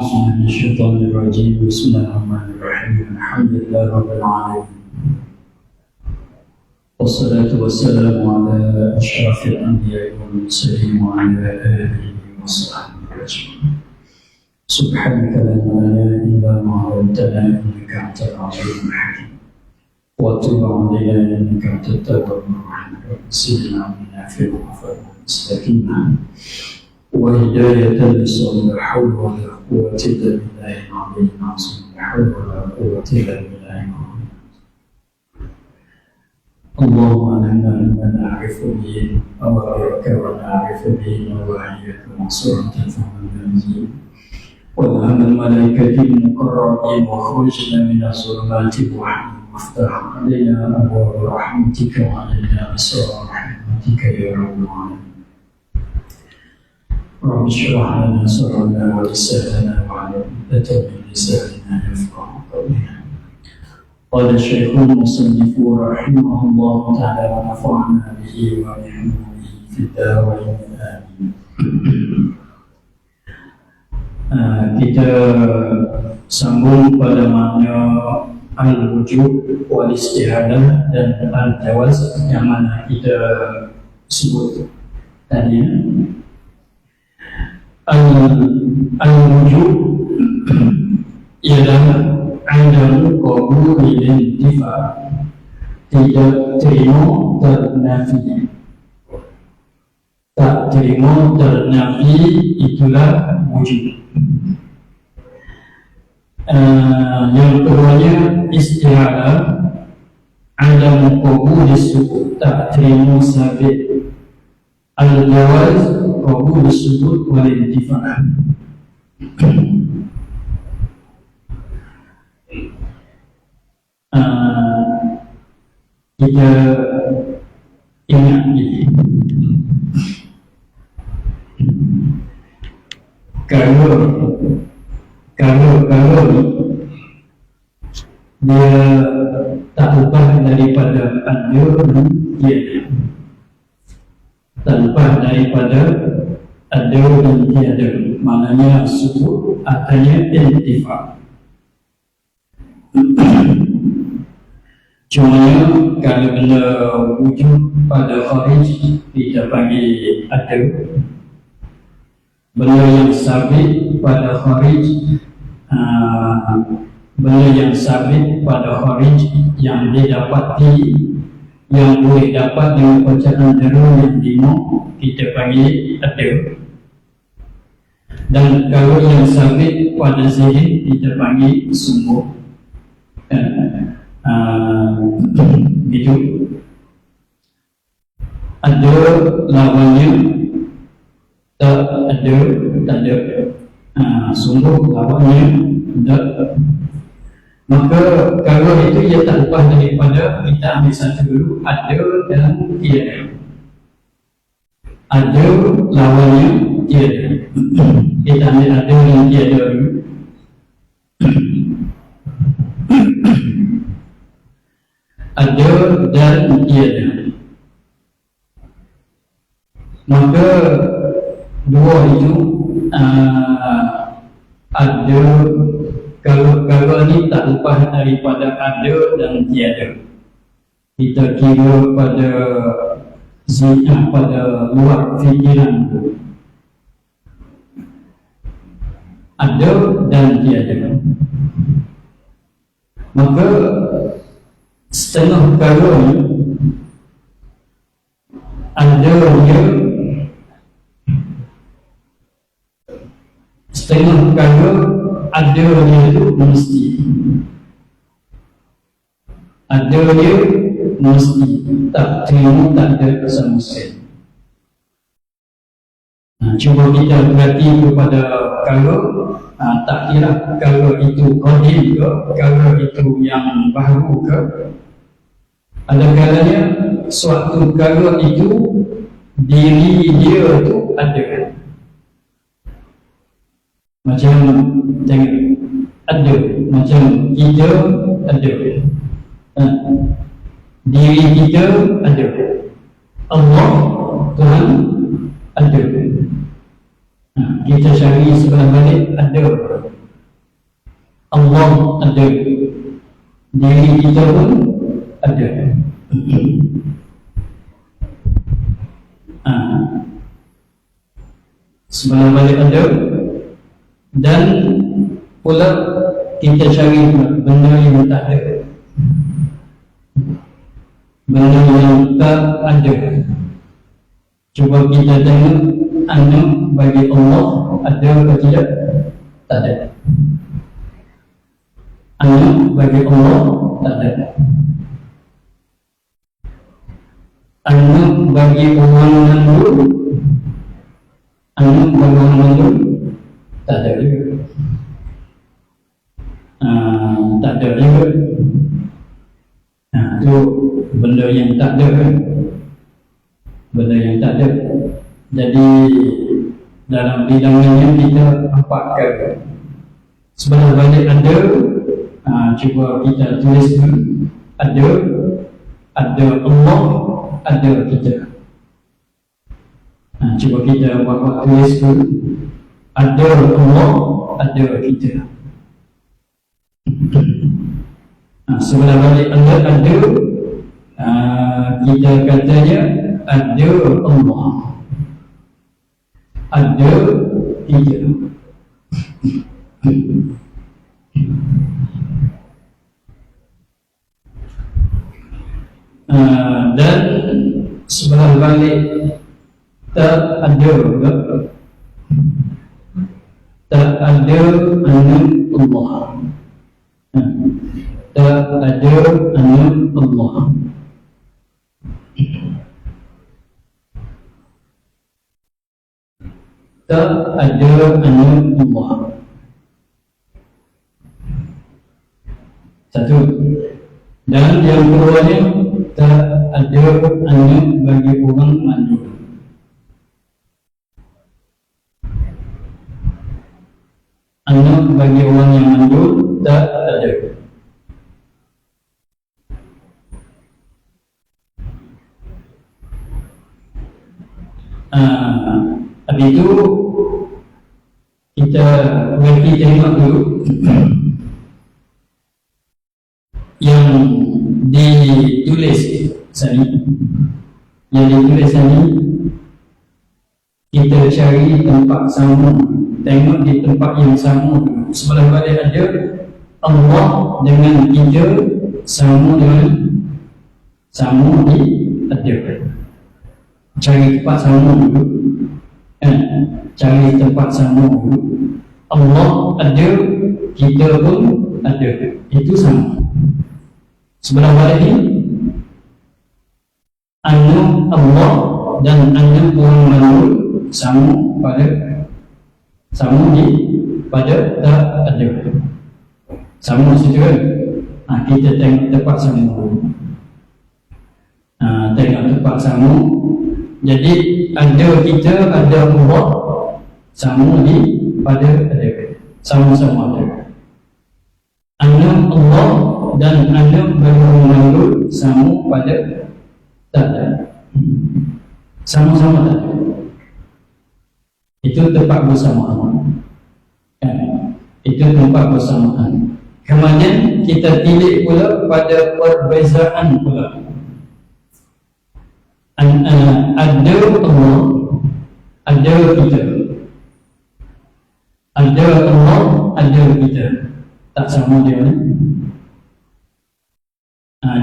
أعوذ من الشيطان الرجيم بسم الله الرحمن الرحيم الحمد لله رب العالمين والصلاة والسلام على أشرف الأنبياء والمرسلين وعلى آله وصحبه أجمعين سبحانك لا علم لنا إلا ما علمتنا إنك أنت العليم الحكيم وتب علينا إنك أنت التواب الرحيم سيدنا منا في الغفر المستقيم وهداية للصوم لا حول ولا قوة إلا بالله العلي العظيم لا حول ولا قوة إلا بالله العلي اللهم علمنا مما نعرف به أوامرك ونعرف به نواهيك وانصرنا فمن به والهم الملائكة المقربين وخرجنا من الظلمات الوحي وافتح علينا أبواب رحمتك وعلينا أسرار رحمتك يا رب العالمين رب اشرح لنا صدرنا ولساننا وعلى عقدة من لساننا يفقه قولنا قال الشيخ المصنف رحمه الله تعالى ونفعنا به وبعلومه في الدارين آمين. Kita sambung pada makna al-wujub wal istihadah dan al-jawaz yang mana kita sebut tadi. Al-wujub ialah adamu qabul intifa, tidak terima ternafi. Tak terima ternafi itulah wujud. Yang keduanya istihadah, adamu qabul sukut, tak terima sabit. Al-jawaz qabul sukut wal intifa. Kita ingat ini kalau dia tak lepas daripada ada dan tiada, tak lepas daripada ada dan tiada, maknanya sukut artinya intifa. Cuma kalau benda wujud pada kharij kita panggil ada. Benda yang sabit pada kharij, benda yang sabit pada kharij yang didapati, yang boleh dapat dengan bacaan derul yang lima, kita panggil ada. Dan kalau yang sabit pada zihir kita panggil sungguh. Itu ada lawannya, tak ada, tak ada. Sungguh lawannya tak. Maka kalau itu ia tak lepas daripada, kita ambil satu dulu, ada dan tiada. Ada lawannya tiada. Kita ambil ada dan tiada dulu. Ada dan tiada. Maka dua itu ada, kalau ni tak lepas daripada ada dan tiada. Kita kira pada zina, pada luar fikiran itu. Ada dan tiada. Maka setengah kalau ada dia, setengah kalau ada dia itu mesti, ada dia mesti, tak terima tak ada sama sekali. Cuba kita perhati kepada kalau, tak kira kalau itu qadim ke, kalau itu yang baru ke. Ada kalanya suatu kalau itu diri dia tu ada. Macam tengok, ada, macam kita ada, diri kita ada, Allah Tuhan ada. Kita cari sebelah balik ada. Allah ada, diri kita pun ada. Sebelah balik ada, dan pula kita cari benda yang tak ada, benda yang tak ada. Cuba kita tengok bagi Allah ada atau tidak? Tak ada. Bagi Allah tak ada. Bagi orang mandul, bagi orang mandul tak ada juga. Tak ada juga. Itu benda yang tak ada kan? Benda yang tak ada. Jadi dalam bilangannya kita empatkan. Sebelah balik ada, cuba kita tulis dulu. Ada Allah, ada kita. Cuba kita buat tulis dulu. Ada Allah, ada kita. Sebelah balik ada, kita katanya ada Allah, ada kita. Dan sebelah balik tak ada juga, tak ada Allah, tak ada Allah. Tak ada Allah. Satu. Dan yang keduanya, tak ada bagi orang mandul. Bagi orang yang mandul tak ada. Habis itu kita bagi tengok dulu yang ditulis sini. Yang ditulis sini, kita cari tempat sama, tengok di tempat yang sama. Sebelah balik ada Allah dengan kita sama dengan sama di ada. Cari tempat sama dulu. Cari tempat sama dulu. Allah ada, kita pun ada. Itu sama. Sebelah balik ni Allah dan orang mandul sama pada tak ada. Sama situ kan? Kita tengok tempat sama dulu. Tengok tempat sama. Jadi ada kita, ada Allah sama pada ada. Sama-sama ada. Allah dan bagi orang mandul sama pada tak ada. Sama-sama tak ada. Itu tempat bersamaan. Itu tempat bersamaan. Kemudian kita pilih pula pada perbezaan pula. Ada Allah, ada kita. Ada Allah, ada kita. Tak sama dia ni.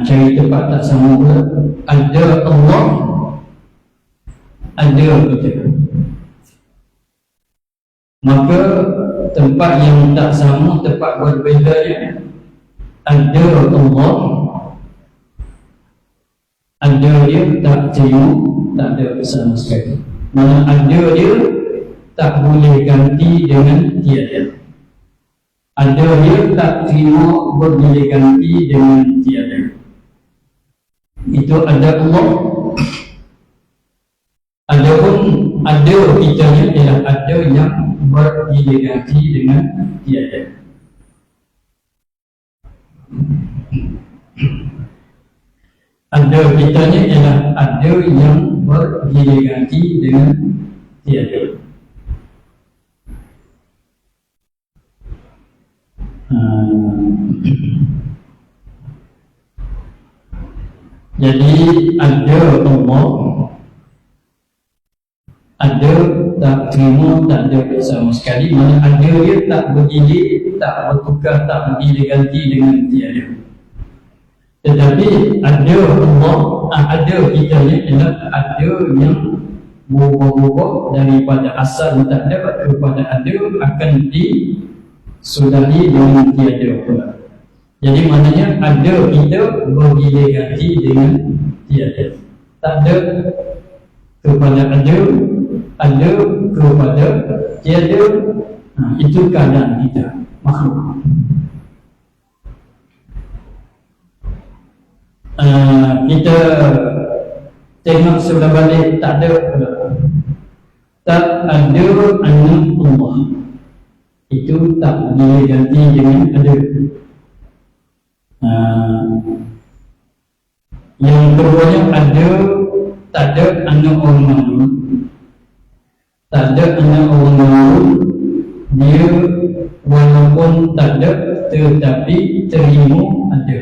Cari tempat tak sama pula. Ada Allah, ada kita. Maka tempat yang tak sama, tempat berbezanya, ada Allah, ada dia tak terima, tak ada sama sekali. Mana ada dia tak boleh ganti dengan tiada. Ada dia tak terima boleh ganti dengan tiada. Itu ada Allah. Adapun ada kitanya ialah ada yang boleh ganti dengan tiada. Ada kitanya ialah ada yang boleh ganti dengan tiada. Jadi ada Allah, ada tak terima, tak ada sama sekali. Mana ada dia tak bergilir, tak bertukar, tak bergilir ganti dengan tiada. Tetapi ada Allah, ada kita ni ialah ada yang berubah-ubah daripada asal tak ada kepada ada, akan disudahi dengan tiada pula. Jadi maknanya ada kita bergilir ganti dengan tiada. Tak ada kepada ada kepada tiada. Itu keadaan kita makhluk. Kita tengok sebelah balik, tak ada anak Allah. Itu tak boleh ganti dengan ada. Yang keduanya ada, tak ada anak orang makhluk. Tak ada anak orang makhluk. Dia walaupun tak ada, tetapi terima ada.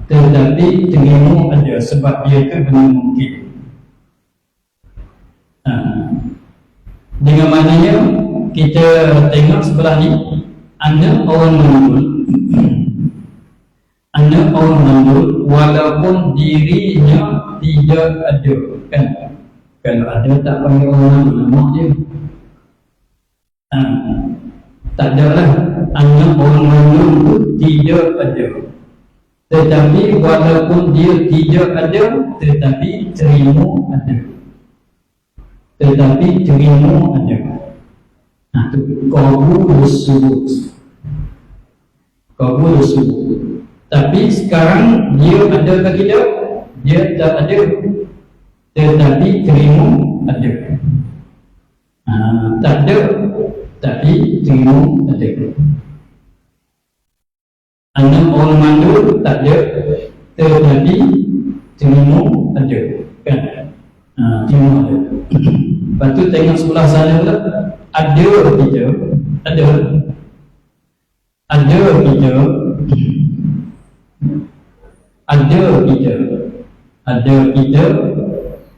Tetapi terima ada sebab dia itu benar mungkin. Dengan maknanya kita tengok sebelah ni, anak orang makhluk, anak orang makhluk walaupun dirinya tidak ada, kan? Kalau ada tak panggil orang makhluk, nama dia. Tak ada lah. Anak orang makhluk tidak ada. Tetapi walaupun dia tidak ada, tetapi terima ada. Tetapi terima ada. Itu qabul subut. Qabul subut. Tapi sekarang dia ada ke tidak? Dia tak ada. Tetapi terima ada. Tak ada, tapi terima ada. Anak orang mandul tak ada, tetapi terima ada, kan? Terima ada. Lepas tu tengok sebelah sana pula, ada kita, ada kita, ada kita,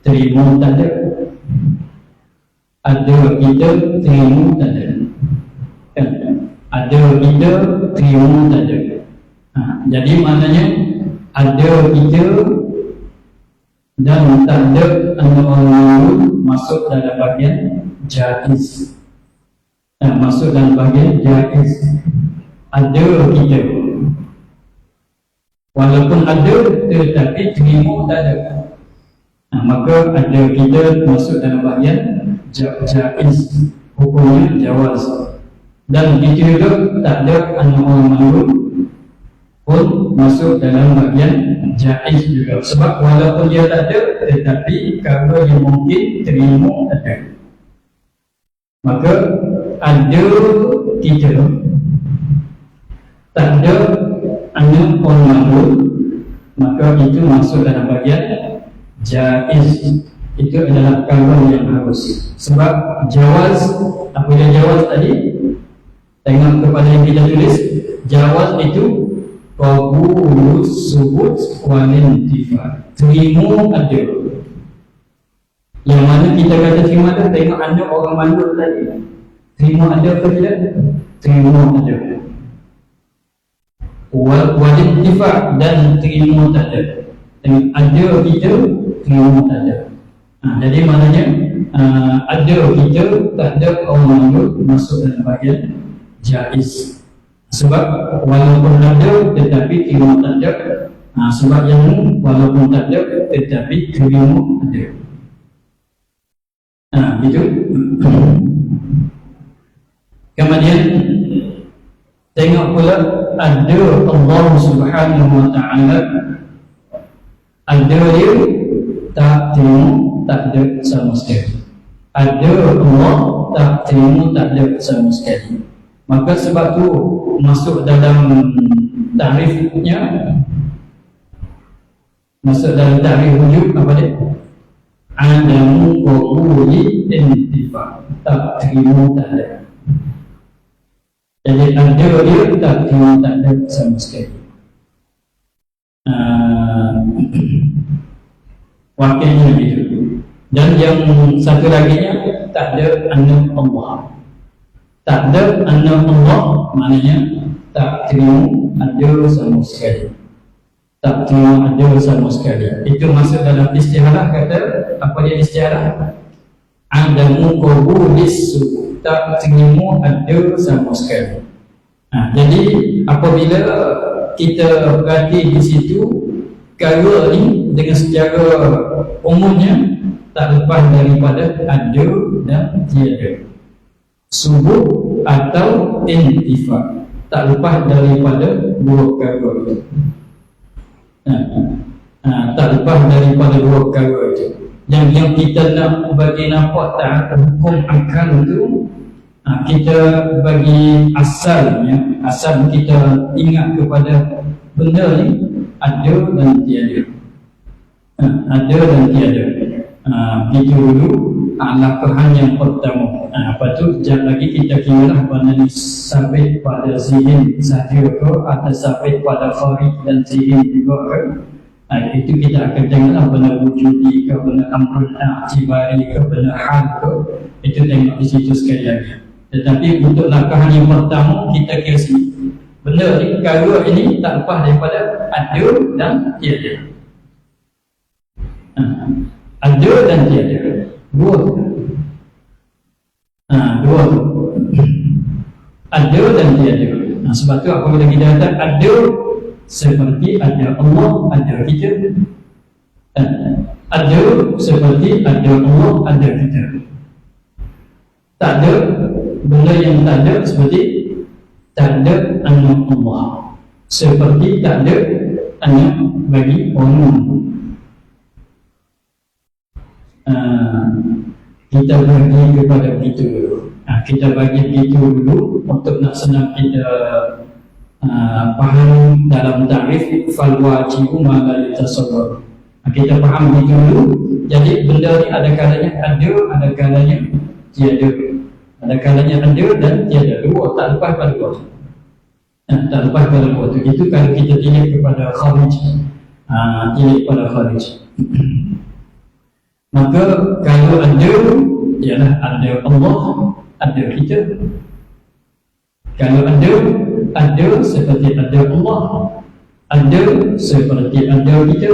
terima tak ada. Ada kita, terima tak ada, kan? Ada kita, terima tak ada. Jadi maknanya ada kita dan tak ada anak orang masuk dalam bahagian jaiz. Masuk dalam bahagian jaiz. Ada kita, walaupun ada tetapi terima tak ada. Maka ada kita masuk dalam bahagian jaiz, hukumnya jawaz. Dan itu juga tak ada anak orang makhluk pun masuk dalam bahagian jaiz juga. Sebab walaupun dia tak ada, tetapi kalau yang mungkin terima ada. Maka ada kita, tak ada anak orang makhluk, maka itu masuk dalam bahagian jaiz. Itu adalah kalau yang harus. Sebab jawaz, apa yang jawaz tadi? Tengok kepada yang kita tulis, jawaz itu qabul subut wal intifa. Terima ada. Yang mana kita kata terima ada, tengok ada orang mandul tadi. Terima ada ke tidak? Terima ada. Wal intifa, dan terima tak ada. Tengok ada kita, terima tak ada. Jadi maknanya ada kita, tak ada orang mandul masuk dalam bahagian jaiz. Sebab walaupun ada tetapi terima tak ada. Sebab yang walaupun tak ada tetapi terima ada. Itu. Kemudian tengok pula ada Allah Subhanahu wa ta'ala, ada dia tak terima tak ada sama sekali. Ada Allah tak terima tak ada sama sekali. Maka sebab tu masuk dalam tarifnya, masuk dalam tarif wujud apa dia? Adamu qabuli intifa, tak terima tak ada. Jadi ada dia tak terima tak ada sama sekali. Wakilnya begitu. Dan yang satu laginya tak ada anak Allah. Tak ada anak Allah maknanya tak terima ada sama sekali. Tak terima ada sama sekali. Itu masuk dalam istiharah. Kata apa dia istiharah? Adamu qabulis su, tak terima ada sama sekali. Jadi apabila kita berarti di situ perkara ni dengan secara umumnya tak lepas daripada ada dan tiada, subut atau intifak, tak lepas daripada dua perkara itu. Tak lepas daripada dua perkara itu. Yang kita nak bagi nampak tak hukum akal itu, kita bagi asalnya, asal kita ingat kepada benda ni ada dan tiada, ada dan tiada. Itu dulu lakahan yang pertama. Lepas tu sekejap lagi kita kira mana ni sabit pada zihin sahaja ke atau sabit pada kharij dan zihin juga ke. Itu kita akan tengoklah benda wujudi ke, benda amrul i'tibari ke, benda hal ke. Itu tengok di situ sekali lagi. Tetapi untuk lakahan yang pertama kita kira sini, benda ni, perkara ini tak lepas daripada ada dan tiada. Ada dan tiada, dua tu. Dua tu, ada dan tiada. Sebab tu apabila kita kata ada, seperti ada Allah, ada kita. Ada seperti ada Allah, ada kita. Tak ada, benda yang tak ada seperti tak ada anak Allah, seperti tak ada anak bagi orang. Kita bagi kepada begitu dulu. Kita bagi begitu dulu untuk nak senang kita faham dalam ta'rif fal wajibu ma la yatasawwar. Kita faham begitu dulu. Jadi benda ni ada kalanya ada, ada kalanya tiada. Ada kalanya ada dan tiada. Dua, tak lepas pada dua. Tak lepas pada dua tu. Itu kalau kita tilik kepada kharij. Tilik pada kharij. Maka kalau ada, ialah ada Allah, ada kita. Kalau ada seperti ada Allah, ada seperti ada kita.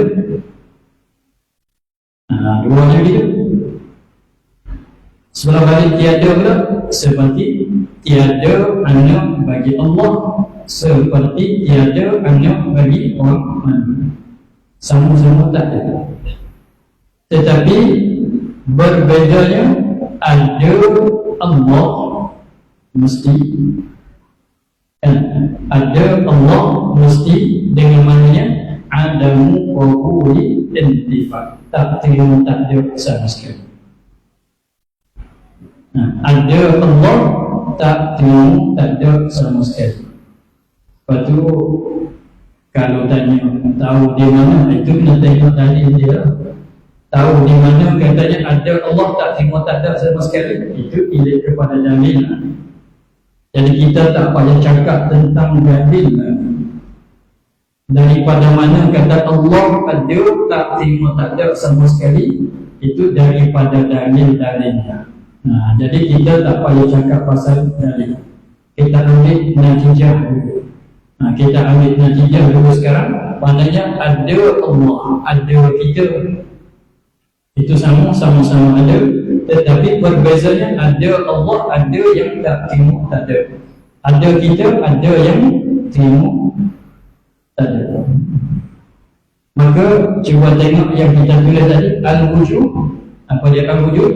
Duanya gitu. Sebelah balik tiada pula, seperti tiada anak bagi Allah, seperti tiada anak bagi orang mana. Sama-sama tak ada. Tetapi berbezanya ada Allah mesti, ada Allah mesti dengan maknanya adamu qabuli intifak, tak terima tak ada sama sekali. Ada Allah tak terima tak ada sama sekali. Lepas tu kalau tanya tahu di mana, itu kena tengok dalil dia. Tahu di mana katanya ada Allah tak terima tak ada sama sekali, itu ilik kepada dalil. Jadi kita tak payah cakap tentang dalil. Daripada mana kata Allah ada tak terima tak ada sama sekali, itu daripada dalil-dalilnya. Jadi kita tak payah cakap pasal dalil. Kita ambil natijah dulu. Kita ambil natijah dulu sekarang. Maknanya ada Allah, ada kita. Itu sama-sama ada. Tetapi perbezanya ada Allah, ada yang tak terima tak ada. Ada kita, ada yang terima tak ada. Maka cuba tengok yang kita tulis tadi, al-wujud. Apa dia al-wujud?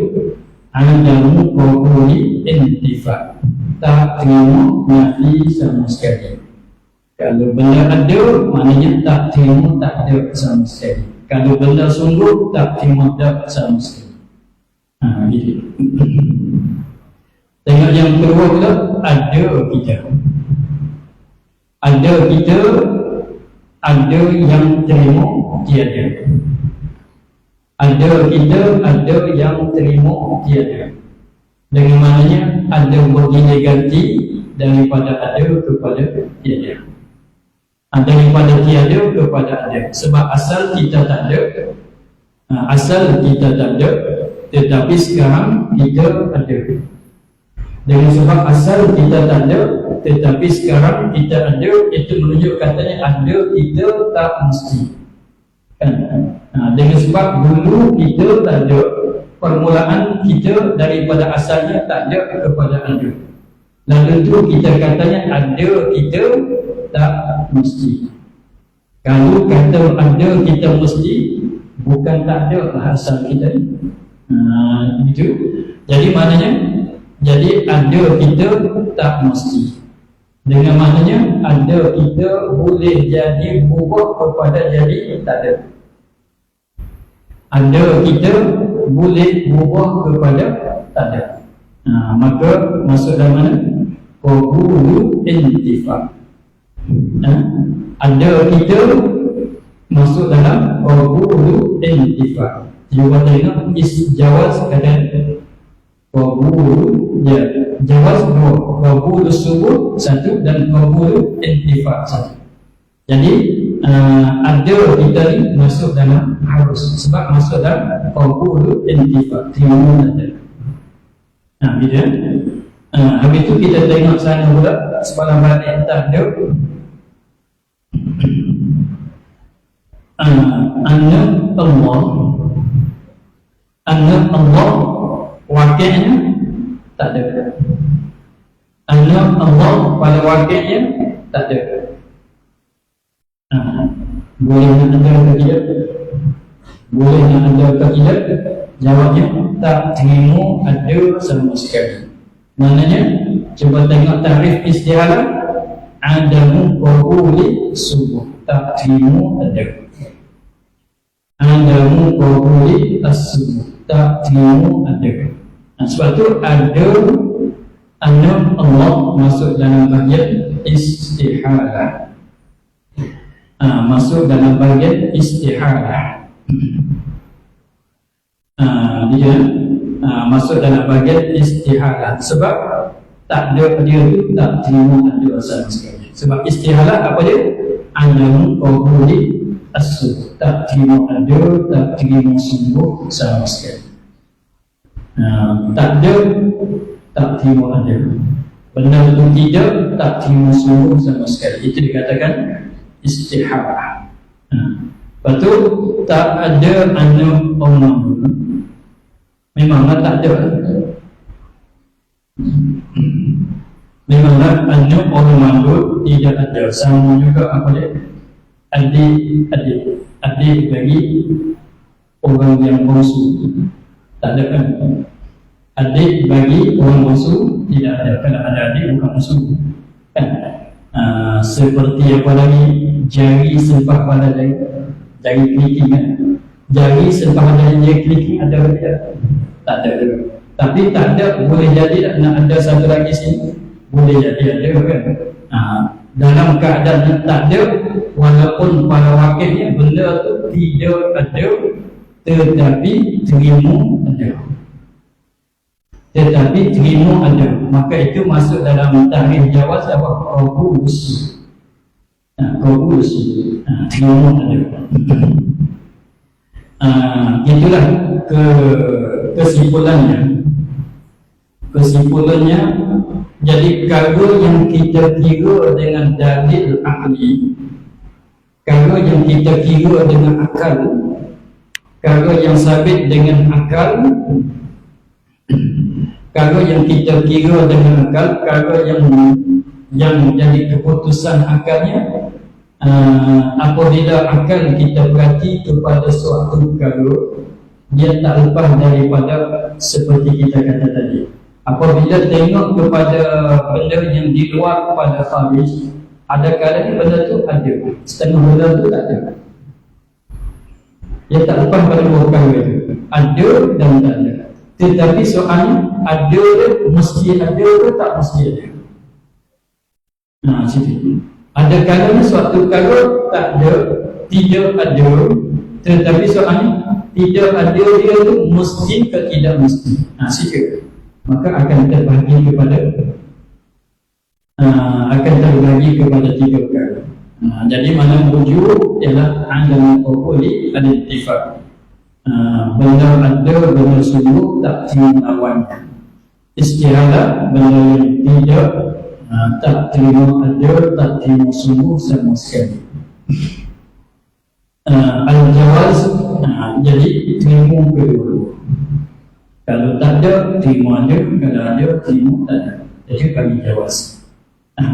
Adamu qabuli intifak, tak terima nafi sama sekali. Kalau benda ada, maknanya tak terima tak ada sama sekali. Kalau benda sungguh, tak terima tak sama sekali. Gitu. Tengok yang kedua pula, ada kita. Ada kita, ada yang terima tiada. Ada kita, ada yang terima tiada. Dengan maknanya ada bergilih ganti daripada ada kepada tiada. Daripada tiada kepada ada. Sebab asal kita tak ada, asal kita tak ada, tetapi sekarang kita ada. Dengan sebab asal kita tak ada, tetapi sekarang kita ada, itu menunjuk katanya ada kita tak mesti. Kan? Dengan sebab dulu kita tak ada, permulaan kita daripada asalnya tak ada kepada ada. Lalu tu kita katanya ada kita tak mesti. Kalau kata ada kita mesti, bukan tak ada asal kita ni. Begitu. Jadi maknanya, jadi ada kita tak mesti. Dengan maknanya ada kita boleh jadi berubah kepada jadi tak ada. Ada kita boleh berubah kepada tak ada. Maka masuk dalam mana? Qabulu intifa. Ada kita masuk dalam qabulu intifa. Cuba tengok jawaz kadang qabulu dia. Jawaz dua, qabulu subuh satu dan qabulu intifa satu. Jadi ada kita ni masuk dalam harus, sebab masuk dalam qabulu intifa, terima ada. Bila habis tu kita tengok sana pula sebelah balik tak ada anna Allah wakilnya tak ada. Anna Allah pada wakilnya tak ada. Boleh nak ada ke tidak? Boleh nak ada ke tidak? Jawabnya tak terima ada sama sekali. Maknanya, cuba tengok tarikh istihalah, adamu qabuli subuh, tak terima ada. Adamu qabuli as-subuh, tak terima ada. Sebab tu ada anna Allah masuk dalam bahagian istihalah. Masuk dalam bahagian istihalah. Dia masuk dalam bahagian istihalah. Sebab tak ada dia tu tak terima ada sama sekali. Sebab istihalah apa dia? Adamu qabuli as-subuh, tak terima ada, tak terima sungguh sama sekali. Tak ada, tak terima ada. Benar tu tidak, tak terima sungguh sama sekali. Itu dikatakan istihalah. Lepas tu tak ada anu Allah. Memanglah tak ada. Memanglah anu Allah tidak ada. Sama juga apa dia? Adik bagi orang yang bongsu tak ada kan? Adik bagi orang bongsu tidak ada. Kalau ada adik bukan bongsu kan? Seperti apa lagi? Jari sempah pada jari kelingking kan? Jari sempah pada jari kelingking ada ke tidak? Tak ada. Tapi tak ada, boleh jadi nak ada satu lagi sini, boleh jadi ada kan? Dalam keadaan tak ada, walaupun pada wakilnya benda tu tidak ada, tetapi terima ada. Tetapi terima ada. Maka itu masuk dalam tarikh jawaz apa? Qabulus. Qabulus. Terima ada. Itulah kesimpulannya. Kesimpulannya, jadi kalau yang kita kira dengan dalil akli, kalau yang kita kira dengan akal, kalau yang sabit dengan akal, kalau yang kita kira dengan akal, kalau yang jadi keputusan akalnya, apabila akal kita berhati kepada suatu kalau, dia tak lepas daripada seperti kita kata tadi. Apabila tengok kepada benda yang di luar kepada khabis, ada kalanya benda tu ada, setengah benda tu tak ada. Dia tak lepas pada dua perkara itu, ada dan tak ada. Tetapi soalnya ada mesti ada ke tak mesti ada. Situ. Ada kalanya suatu perkara tak ada, tidak ada, tetapi soalnya tidak ada dia tu mesti ke tidak mesti. Situ. Maka akan terbahagi kepada akan terbagi kepada tiga perkara. Jadi mana wujud ialah adam qawli al-ittifaq. Benda ada, benda sungguh tak terima lawannya. Istihalah, benda yang tidak tak terima ada, tak terima sungguh sama sekali. Al-jawaz, jadi terima kedua. Kalau tak ada, terima ada. Kalau ada, terima tak ada. Jadi kami jawaz.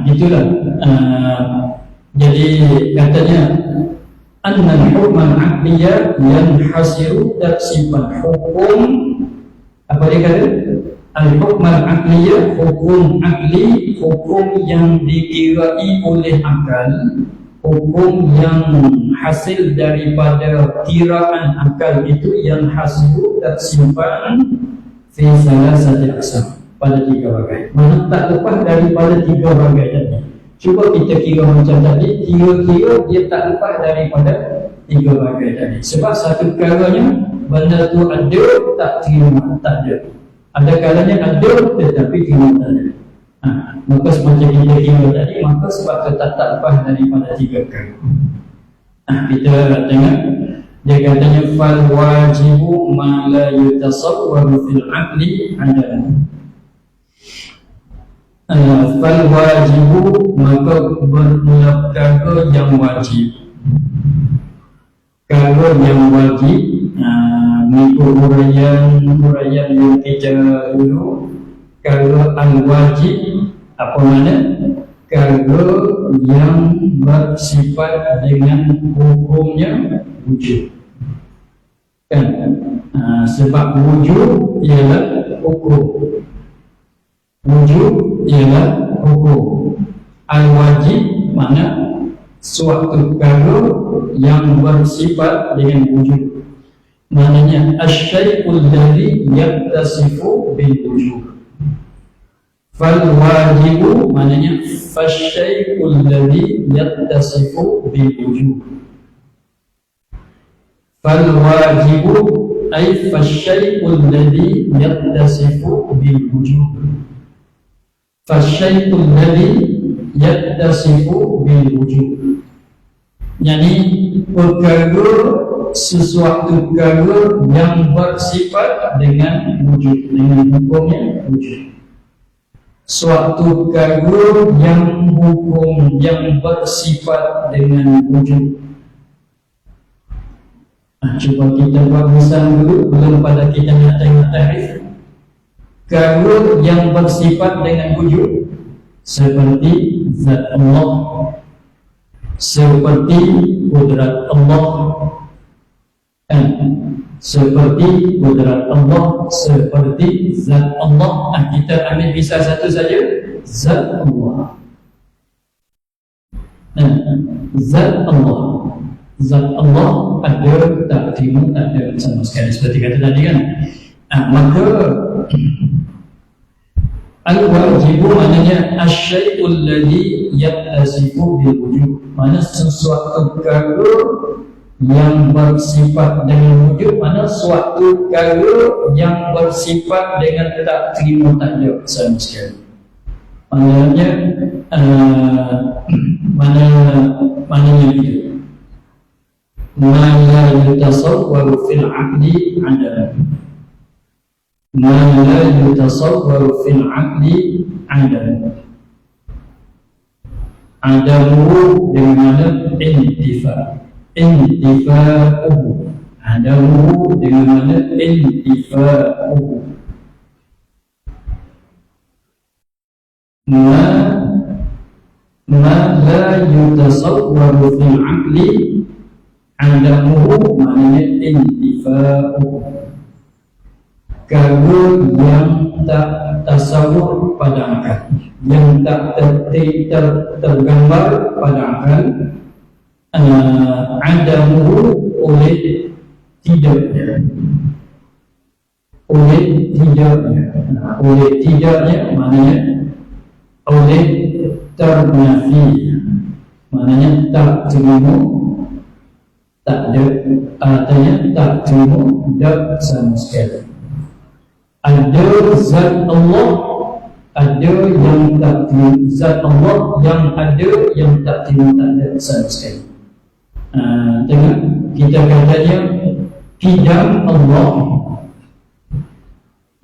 Itulah. Jadi katanya annal hukman aqliyah yanhasiru taksipan hukum, apa dia kata? Al-hukman aqliyah, hukum akli, hukum yang dikirai oleh akal, hukum yang hasil daripada kiraan akal itu yang hasil tersimpan fi salasati aqsam, pada tiga bagai. Mana tak lepas daripada tiga bagai tadi. Cuba kita kira macam tadi, kira-kira dia tak lepas daripada tiga bagai tadi. Sebab satu perkaranya benda tu ada, tak terima, tak ada. Ada kalanya ada tetapi terima tak ada. Maka semacam kita kira tadi, maka sebab tak lepas daripada tiga perkara. Kita tengok, dia katanya fal wajibu ma la yutasawwaru fil aqli adalah fal wajibu, maka bermula perkara yang wajib. Perkara yang wajib, mengikut huraian yang kita dulu, perkara al-wajib apa mana? Perkara yang bersifat dengan hukumnya wujud. Kan? Sebab wujud ialah hukum. Wujud ialah hukum. Al-wajib mana? Suatu perkara yang bersifat dengan wujud. Maknanya asy-syai'ul ladzi yattasifu bil wujud. Fal wajibu maknanya fasy-syai'ul ladzi yattasifu bil wujud. Fal wajibu ay fasy-syai'ul ladzi yattasifu bil wujud. Fasy-syai'ul ladzi yattasifu bil wujud. Yani perkara, sesuatu perkara yang bersifat dengan wujud, dengan hukumnya wujud. Suatu perkara yang hukum yang bersifat dengan wujud. Cuba kita buat misal dulu, belum pada kita nak tengok tarikh. Perkara yang bersifat dengan wujud seperti zat Allah, seperti kudrat Allah, seperti kudrat Allah, seperti zat Allah. Kita ambil misal satu saja, zat Allah. Zat Allah, zat Allah ada, tak terima, tak ada sama sekali, seperti kata tadi kan. Maka al-wajibu maknanya asy-syai'ul ladzi yattasifu bil wujud. Mana sesuatu perkara yang bersifat dengan wujud, mana suatu perkara yang bersifat dengan tak terima, tak ada sama sekali. Maknanya maknanya itu ma la yutasawwaru fil 'aqli 'adalah. Ma la yutasawwaru fil 'aqli 'adalah. Adamu dengan intifa. Intifa'uhu. Adamu dengan intifa'uhu. Ma la yutasawwaru fil 'aqli 'adamuhu maknanya intifa'uhu. Perkara yang tak tasawur pada akal, yang tak tergambar pada akal, adamuhu oleh tidaknya, oleh tidaknya maknanya oleh ternafi, maknanya tak terima, tak ada, artinya tak terima, tak sama sekali. Ada zat Allah, ada yang tak terima, zat Allah yang ada yang tak terima tak ada sama sekali. Tengok kita katanya kidam Allah,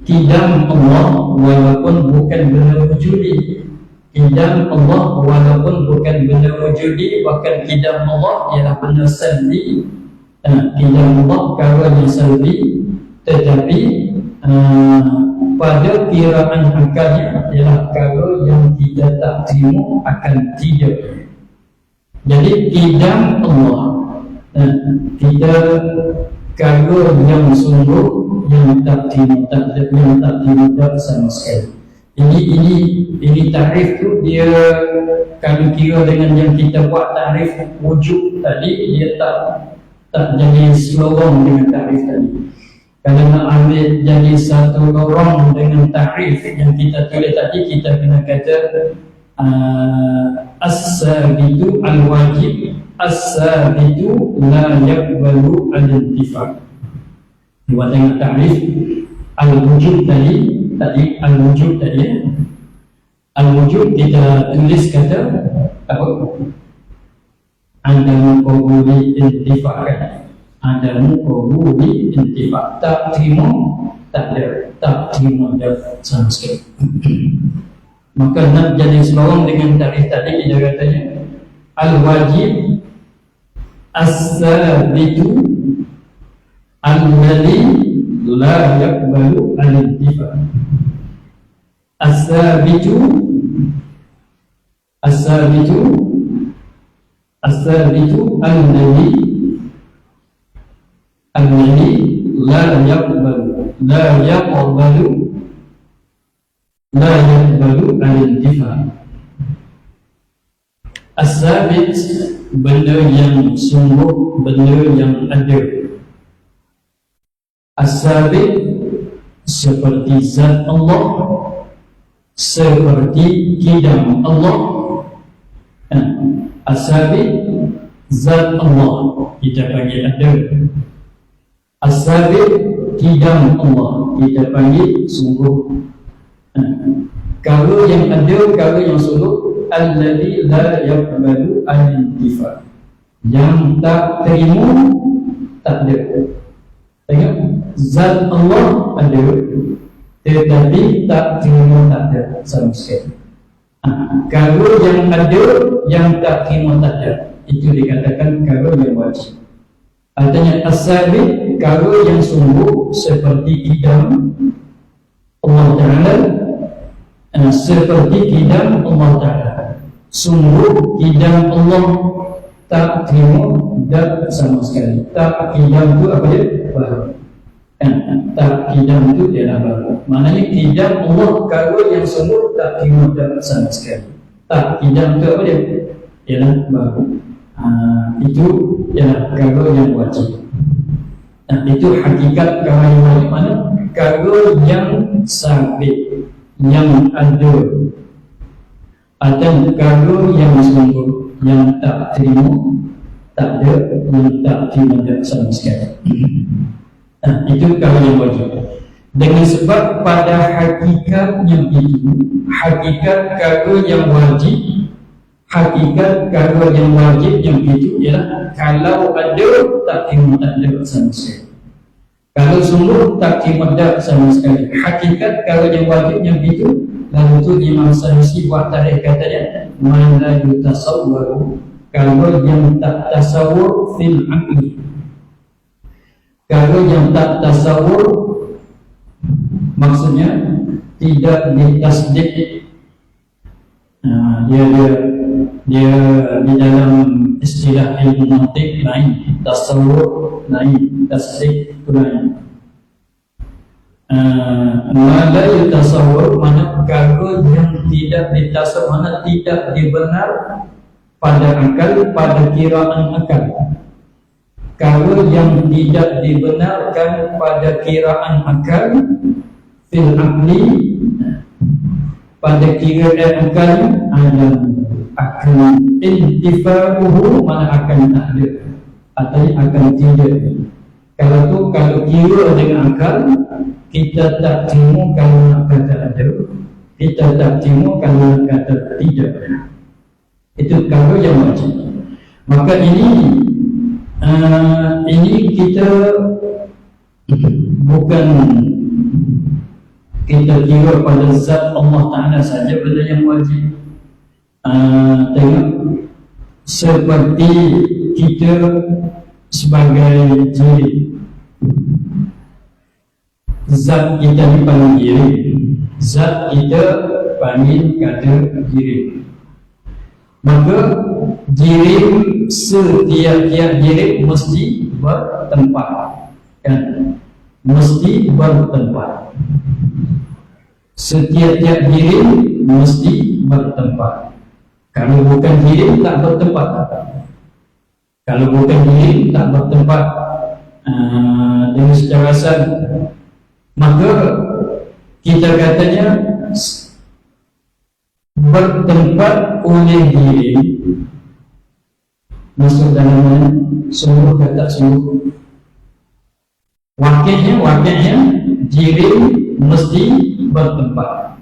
kidam Allah walaupun bukan benda wujudi, kidam Allah walaupun bukan benda wujudi, bahkan kidam Allah ialah benda salbi. Kidam Allah kalau yang salbi, tetapi pada kiraan akalnya ialah kalau yang kita tak terima akan tidak. Jadi kidam Allah, kita kalau yang sungguh yang tak terima tak ada, yang tak terima sama sekali. Ini tarif tu dia kalau kira dengan yang kita buat tarif wujud tadi, dia tak jadi selorong dengan tarif tadi. Kalau nak ambil jadi satu lorong dengan tarif yang kita tulis tadi, kita kena kata as-sabitu al-wajib, as-sabitu la yaqbalu al-intifaq. Buat tengok tarif al-wujud tadi al-wujud tadi al-wujud kita tulis kata apa? Adamu qabuli intifaq, adamu qabuli intifaq, tak terima tak ada, tak terima ada sama sekali. Maka nak jadi selorong dengan tarikh tadi, kita katanya al-wajib as-sabitu alladhi la yaqbalu al-intifaq. As-sabitu alladhi la yaqbalu al-intifaq. As-sabit benda yang sungguh, benda yang ada. As-sabit seperti zat Allah, seperti kidam Allah. As-sabit zat Allah kita panggil ada. As-sabit kidam Allah kita panggil sungguh. Kalau yang ada, kalau yang sungguh, alladhi la yaqbalu al-intifaq, yang tak terima tak ada. Tengok, zat Allah ada tetapi tak terima tak ada sama sekali. Kalau yang ada yang tak terima tak ada, itu dikatakan kalau yang wajib. Artinya as-sabit kalau yang sungguh seperti kidam Allah Ta'ala, seperti kidam Allah Ta'ala, sungguh kidam Allah tak terima tak sama sekali. Tak kidam tu apa dia? Baru. Tak kidam tu ialah baru. Maknanya kidam Allah kalau yang sungguh tak terima tak sama sekali. Tak kidam tu apa dia? Ialah baru. Itu ialah kalau yang wajib. Itu hakikat kalau yang wajib mana? Kalau yang sabit, yang ada, atau kalau yang sungguh, yang tak terima tak ada, yang tak terima tak sama sekali. Itu kalau yang wajib. Dengan sebab pada hakikatnya itu, hakikat kalau yang wajib, hakikat kalau yang wajib yang itu ialah kalau ada tak terima tak ada sama sekali. Kalau sungguh tak terima tak sama sekali. Hakikat kalau yang wajib yang itu, lalu tu Imam Sanusi buat tarikh katanya man la yutasawwaru, kalau yang tak tasawur fil aqli, kalau yang tak tasawur maksudnya tidak ditasdik. Dia di dalam istilah ilmu mantik lain, tasawur lain, tasdik lain. Mala yutasawur mana kalau yang tidak ditasawur, mana tidak dibenar pada akal, pada kiraan akal. Kalau yang tidak dibenarkan pada kiraan akal, fil aqli, pada kiraan akal, akan intifaquhu, mana akan ada atau akan tidak. Kalau kira dengan akal, kita tak terima kalau nak kata ada, kita tak terima kalau kata tidak. Itu kalau yang wajib. Maka ini kita bukan kita kira pada zat Allah Ta'ala saja benda yang wajib. Tengok, seperti kita sebagai jiri, zat kita dipanggil jiri, zat kita panggil kata jiri. Maka jiri, setiap-tiap jiri mesti bertempat, kan? Mesti bertempat. Setiap-tiap jiri mesti bertempat. Kalau bukan jiri tak bertempat. Kalau bukan jiri tak bertempat dengan secara asal, maka kita katanya bertempat oleh diri. Masuk dalam mana? Sungguh ke tak sungguh? Wakilnya diri mesti bertempat.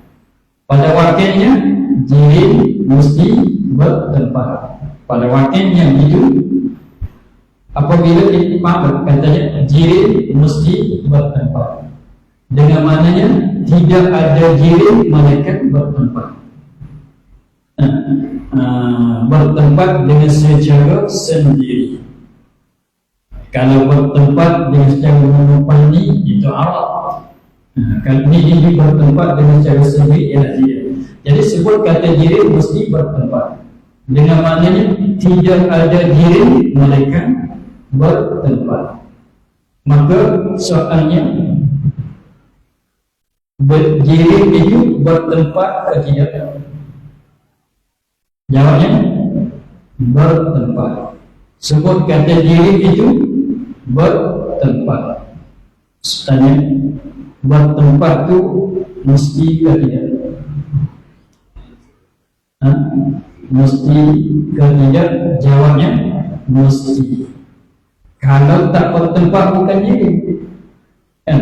Pada wakilnya diri mesti bertempat. Pada wakilnya itu, apabila kita katanya diri mesti bertempat, dengan maknanya tidak ada diri malaikat bertempat. Bertempat dengan secara sendiri. Kalau bertempat dengan secara menopani, itu Arab. Kalau ini bertempat dengan secara sendiri, ialah dia. Jadi sebut kata diri mesti bertempat, dengan maknanya tidak ada diri malaikat bertempat. Maka soalnya, diri itu bertempat atau tidak? Jawabnya bertempat. Sebut kata diri itu bertempat. Tanya, bertempat tu mesti ke tidak? Mesti ke tidak? Jawabnya mesti. Kalau tak bertempat bukan diri, kan?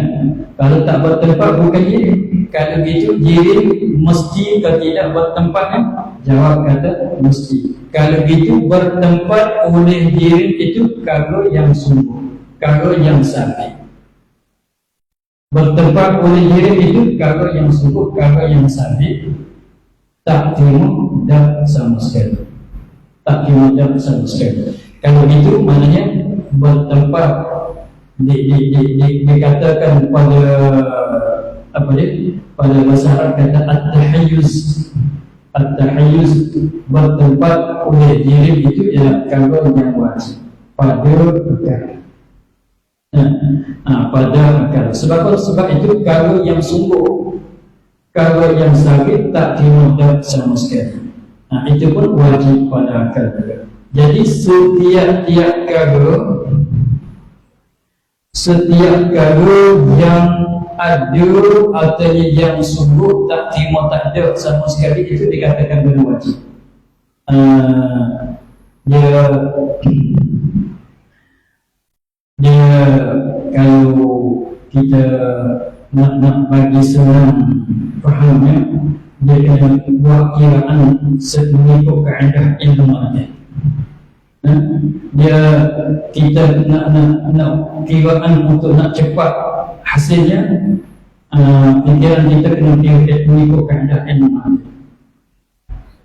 Kalau tak bertempat bukan diri. Kalau gitu diri mesti ke tidak bertempat, kan? Jawab kata mesti. Kalau gitu bertempat oleh diri itu kalau yang sungguh, kalau yang sabit. Bertempat oleh diri itu kalau yang sungguh, kalau yang sabit. Tak terima dan sama sekali. Tak terima dan sama sekali. Kalau itu maknanya bertempat dikatakan pada apa dia? Pada bahasa Arab kata at-tahayyuz. At-tahayyuz, bertempat oleh diri itu ialah kalau yang wajib pada akal. Pada akal. Sebab itu kalau yang sungguh, kalau yang sakit tak terima sama sekali. Itu pun wajib pada akal juga. Jadi setiap kali yang ada atau yang sungguh tak terima, tak ada sama sekali, itu dikatakan benda wajib. Dia kalau kita nak bagi senang fahamnya, dia kena buat kiraan mengikut kaedah ilmu mantiq. Kita nak kiraan untuk nak cepat hasilnya, fikiran kita kena mengikut kaedah ilmu mantiq.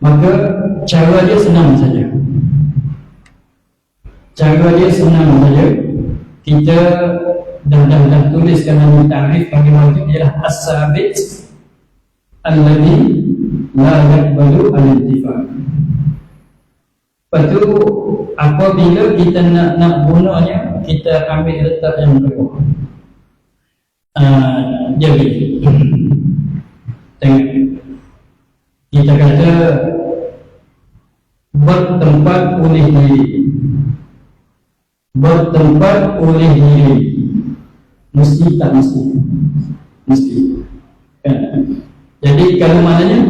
Maka cara dia senang saja. Kita dah tuliskan dalam ta'rif bagi wajib ialah as-sabit alladhi la yaqbalu al-intifaq. Lepas tu apabila kita nak gunanya, kita ambil letak yang kedua. Jadi tengok, kita kata bertempat oleh diri. Bertempat oleh diri mesti tak mesti? Mesti, kan? Jadi kalau maknanya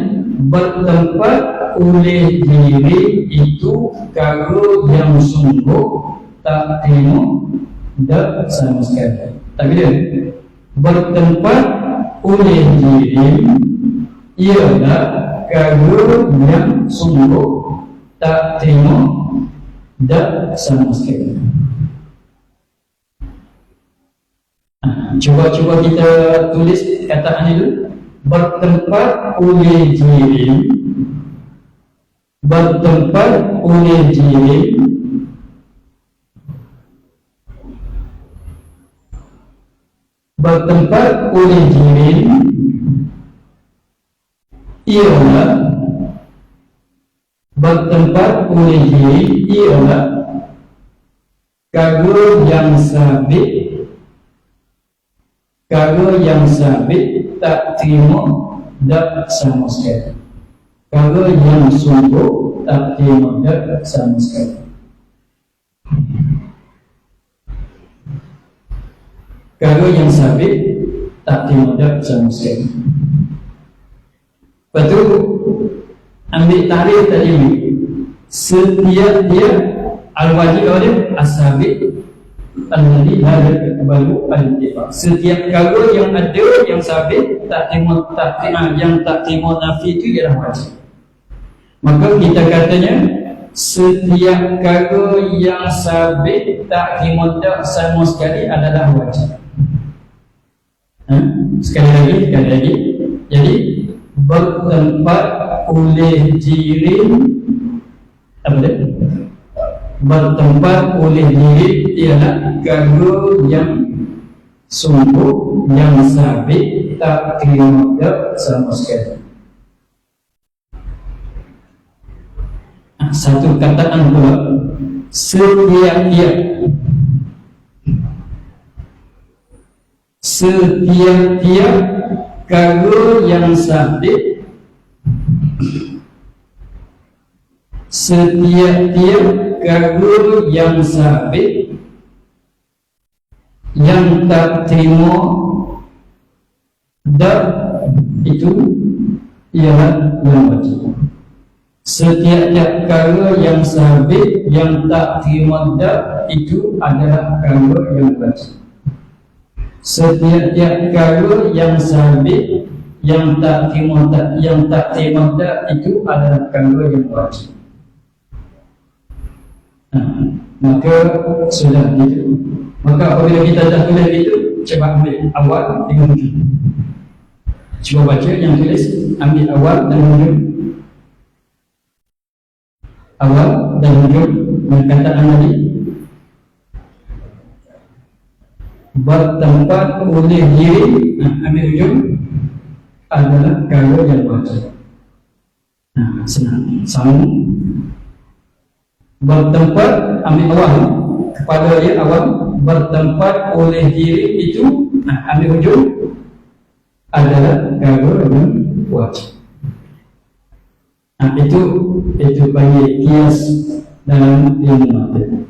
bertempat oleh diri itu kalau yang sungguh tak terima dan sama sekali. Tak kira bertempat oleh diri ialah kagum yang sungguh tak terima dak sama sekali. Cuba kita tulis kataan itu. Bertempat oleh diri, bertempat oleh diri, bertempat oleh diri ialah, bertempat oleh diri ialah kagum yang sabit, kagum yang sabit tak terima dak sama sekali. Kalau yang sungguh tak terima dak sama sekali. Kalau yang sabit tak terima dak sama sekali. Betul. Ambil tarikh tadi. Setiap dia al-wajib oleh as-sabit alladhi la yaqbalu al-intifaq. Setiap kalau yang ada yang sabit tak terima, yang tak terima nafi itu ialah wajib. Maka kita katanya setiap kalau yang sabit tak terima sama sekali adalah wajib. Sekali lagi. Jadi bertempat oleh diri apa dia? Bertempat oleh diri ialah kagum yang sungguh yang sabit tak terima sama sekali. Satu kataan pula, setiap-tiap kagum yang sabit, setiap-tiap kagum yang sabit yang tak terima dak itu ialah yang wajib. Setiap-tiap kagum yang sabit yang tak terima dak itu adalah kagum yang wajib. Setiap-tiap kagum yang sabit yang tak terima dak itu adalah kagum yang wajib. Maka sudah gitu. Maka apabila kita dah tulis itu, coba ambil awal dengan hujung. Cuba baca yang tulis, ambil awal dan hujung. Awal dan hujung perkataan tadi. Bertempat oleh diri, ambil hujung adalah kalau yang wajib. Senang, sama. Bertempat, ambil awal kepada dia awal, bertempat oleh diri itu, ambil hujung adalah kalau yang wajib. Itu bagi kias dalam ilmu matematik.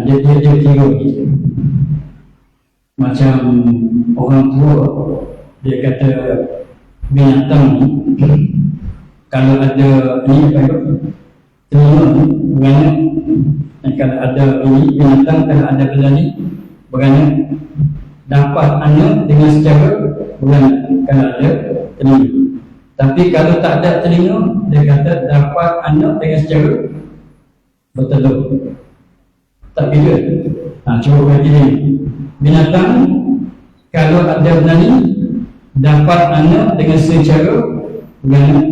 Dia kira gitu. Macam orang tua dia kata binatang kalau ada ini apa itu? Beranak. Kalau ada ini binatang, kalau ada beranak beranak dapat anak dengan secara beranak kalau ada telinga. Tapi kalau tak ada telinga, dia kata dapat anak dengan secara bertelur. Tak kira. Cuba berarti ni binatang kalau ada beranak dapat anak dengan secara beranak.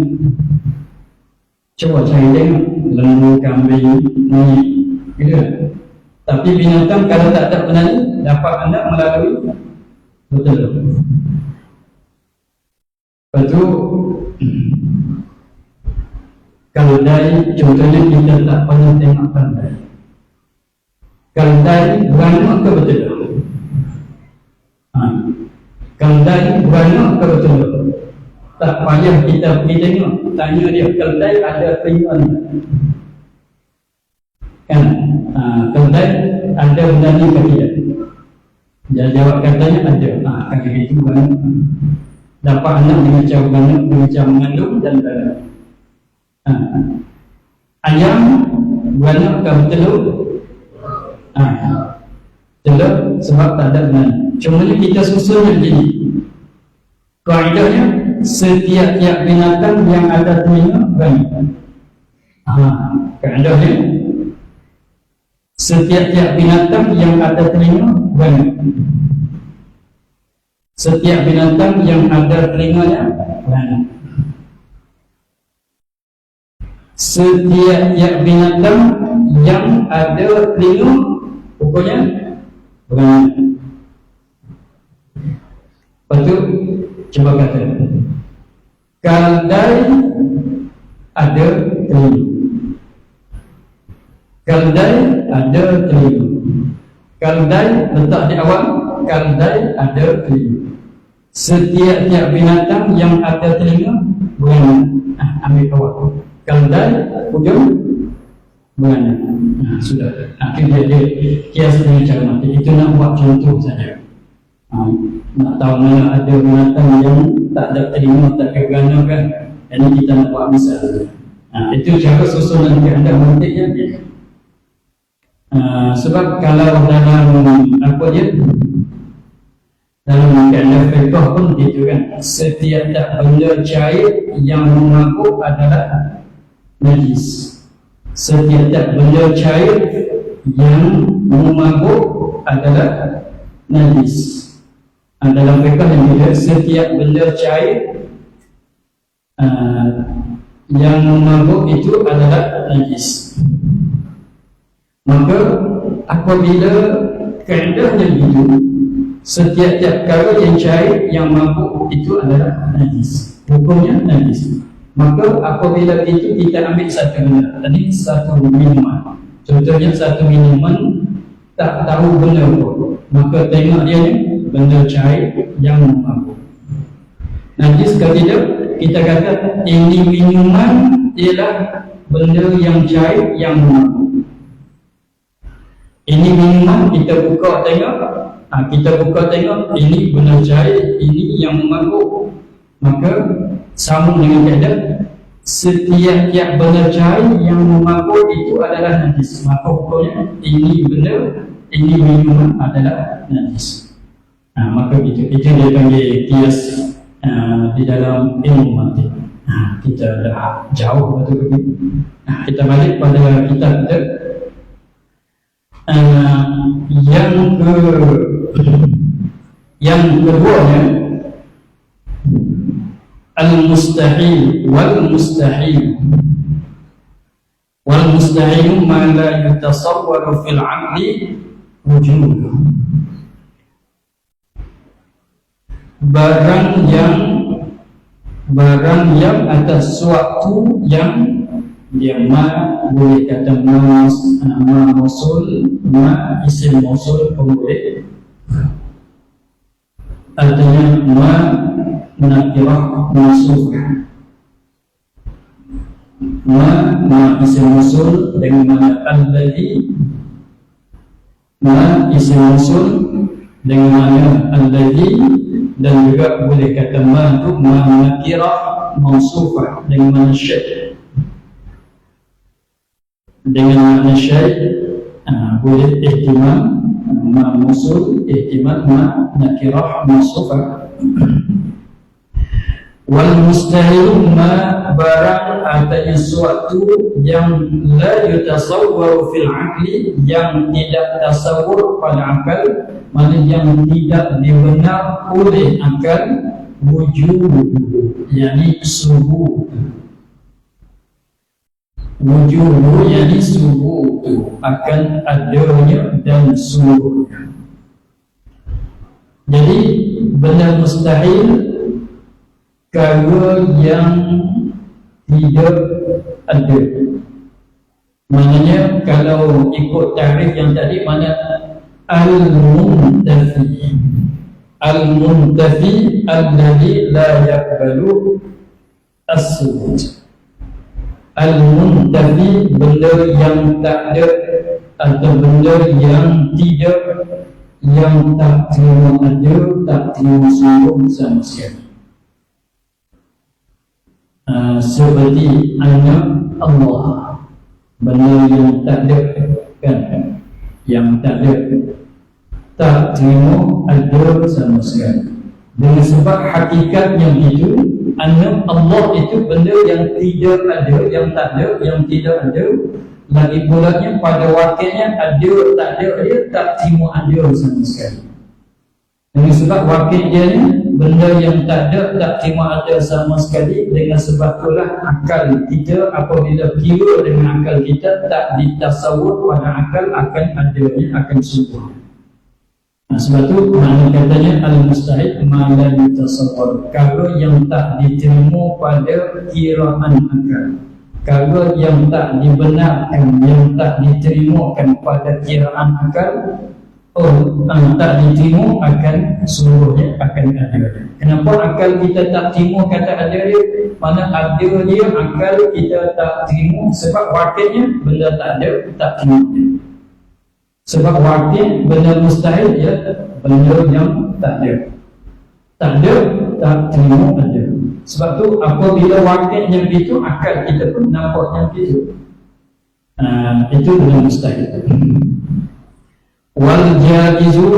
Coba cari tengok lembu, kambing, monyet, gitu. Tapi binatang kalau tak ada beranak dapat anak melalui bertelur. Lepas tu keldai, contohnya kita tak pernah tengok keldai. Keldai beranak ke bertelur? Keldai beranak ke bertelur? Tak payah kita pergi tengok, tanya dia keldai ada penyuan kan? Keldai ada beranak ke tidak? Dia jawab katanya ada. Kan begitu kan? Dapat anak dengan cara beranak, dengan cara mengandung dan beranak. Ayam beranak ke bertelur? Telur sebab tak ada beranak. Cuma kita susunnya begini. Kaedahnya setiap-tiap binatang yang ada telinga banyak. Kaedahnya setiap-tiap binatang yang ada telinga banyak. Setiap binatang yang ada telinganya banyak. Setiap-tiap binatang yang ada telinga pokoknya banyak. Lepas tu coba kata keldai ada telinga. Keldai ada telinga. Keldai letak di awal, keldai ada telinga. Setiap-tiap binatang yang ada telinga banyak. Ambil awal. Keldai ujung banyak. Sudah. Akhirnya dia kias dengan cara mati. Itu nak buat contoh saja. Nak tahu mana ada binatang yang tak ada telinga, tak kegana kan. Ini kita nak buat misal. Itu cara susunan kehendak mantiknya. Sebab kalau dalam apa dia, dalam kehendak fiqh pun gitu kan, setiap benda cair yang memabuk adalah najis. Setiap benda cair yang memabuk adalah najis. Dalam fiqh yang dia, setiap benda cair yang memabuk itu adalah najis. Maka apabila kaedahnya begitu, setiap-tiap perkara yang cair yang mabuk itu adalah najis, hukumnya najis. Maka apabila itu kita ambil satu benda, tadi satu minuman, contohnya satu minuman tak tahu benda apa, maka tengok dia ni benda cair yang mabuk, najis ke tidak? Kita kata ini minuman ialah benda yang cair yang mabuk. Ini minuman, kita buka tengok, ini benda cair, ini yang mabuk. Maka sama dengan kata setiap benda cair yang mabuk itu adalah najis. Maka hukumnya ini benda, ini minuman adalah najis. Maka itu dia panggil kias di dalam ilmu mantik. Kita dah jauh betul begitu. Kita balik pada kitab kita. Yang keduanya al-mustahil wal mustahil ma la yatasawwaru fil 'aqli wujuduhu. Barang yang atas suatu yang dia boleh kata ma mausul, ma isim mausul pun boleh. Artinya ma nakirah mausufah. Ma isim mausul dengan mana alladhi, ma isim mausul dengan mana alladhi, dan juga boleh kata ma tu ma nakirah mausufah dengan mana syai'. Dengan makna syai' boleh ihtimal ma mausul, ihtimal ma nakirah mausufah. Wal mustahil ma barang artinya suatu yang la yutasawwaru fil 'aqli, yang tidak tasawur pada akal, maknanya yang tidak dibenar oleh akal, wujud yakni subut. Wujudu yani subutu, akan adanya dan subuhnya. Jadi benda mustahil kalau yang tidak ada. Maknanya kalau ikut takrif yang tadi, mana al-muntafi. Al-muntafi alladhi la yaqbalu as-subut. Al-muntafi benda yang tak ada atau benda yang tidak, yang tak terima ada, tak terima sungguh sama sekali. Seperti anak Allah, benda yang tak ada kan, yang tak ada, tak terima ada sama sekali. Dengan sebab hakikat yang itu anna Allah itu benda yang tidak ada, yang tak ada, yang tidak ada. Lagi pulanya pada wakilnya ada, tak ada, dia tak terima ada sama sekali. Dengan sebab wakil dia ni benda yang tak ada, tak terima ada sama sekali. Dengan sebab itulah akal kita apabila kira dengan akal kita tak ditasawur pada akal akan adanya, akan sungguh. Sebab tu makna katanya al-mustahil ma la yutasawwar, kalau yang tak diterima pada kiraan akal, kalau yang tak dibenarkan, yang tak diterimakan pada kiraan akal, tak diterima akan seluruhnya akan ada. Kenapa akal kita tak terima kata ada dia? Mana ada dia akal kita tak terima sebab wakilnya benda tak ada, tak terima dia. Sebab wakil benda mustahil ya, benda yang tak ada. Tak ada, tak terima ada. Sebab tu apabila wakilnya begitu, akal kita pun nampaknya begitu. Itu benda mustahil. Wal jaizu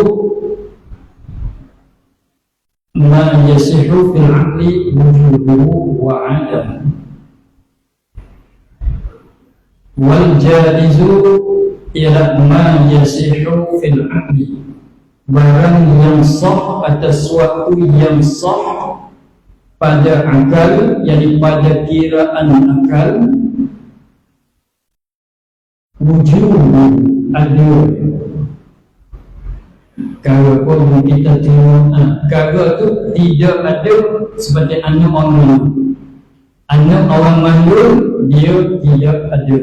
ma yasihu fil aqli wujuduhu wa adam. Wal jaizu ialah ma yasihu fil aqli, barang yang sah atas sesuatu yang sah pada akal, yakni pada kiraan akal, wujuduhu ada. Kalau pun kita tengok kalau tu tidak ada seperti anak orang mandul. Anak orang mandul dia tidak ada.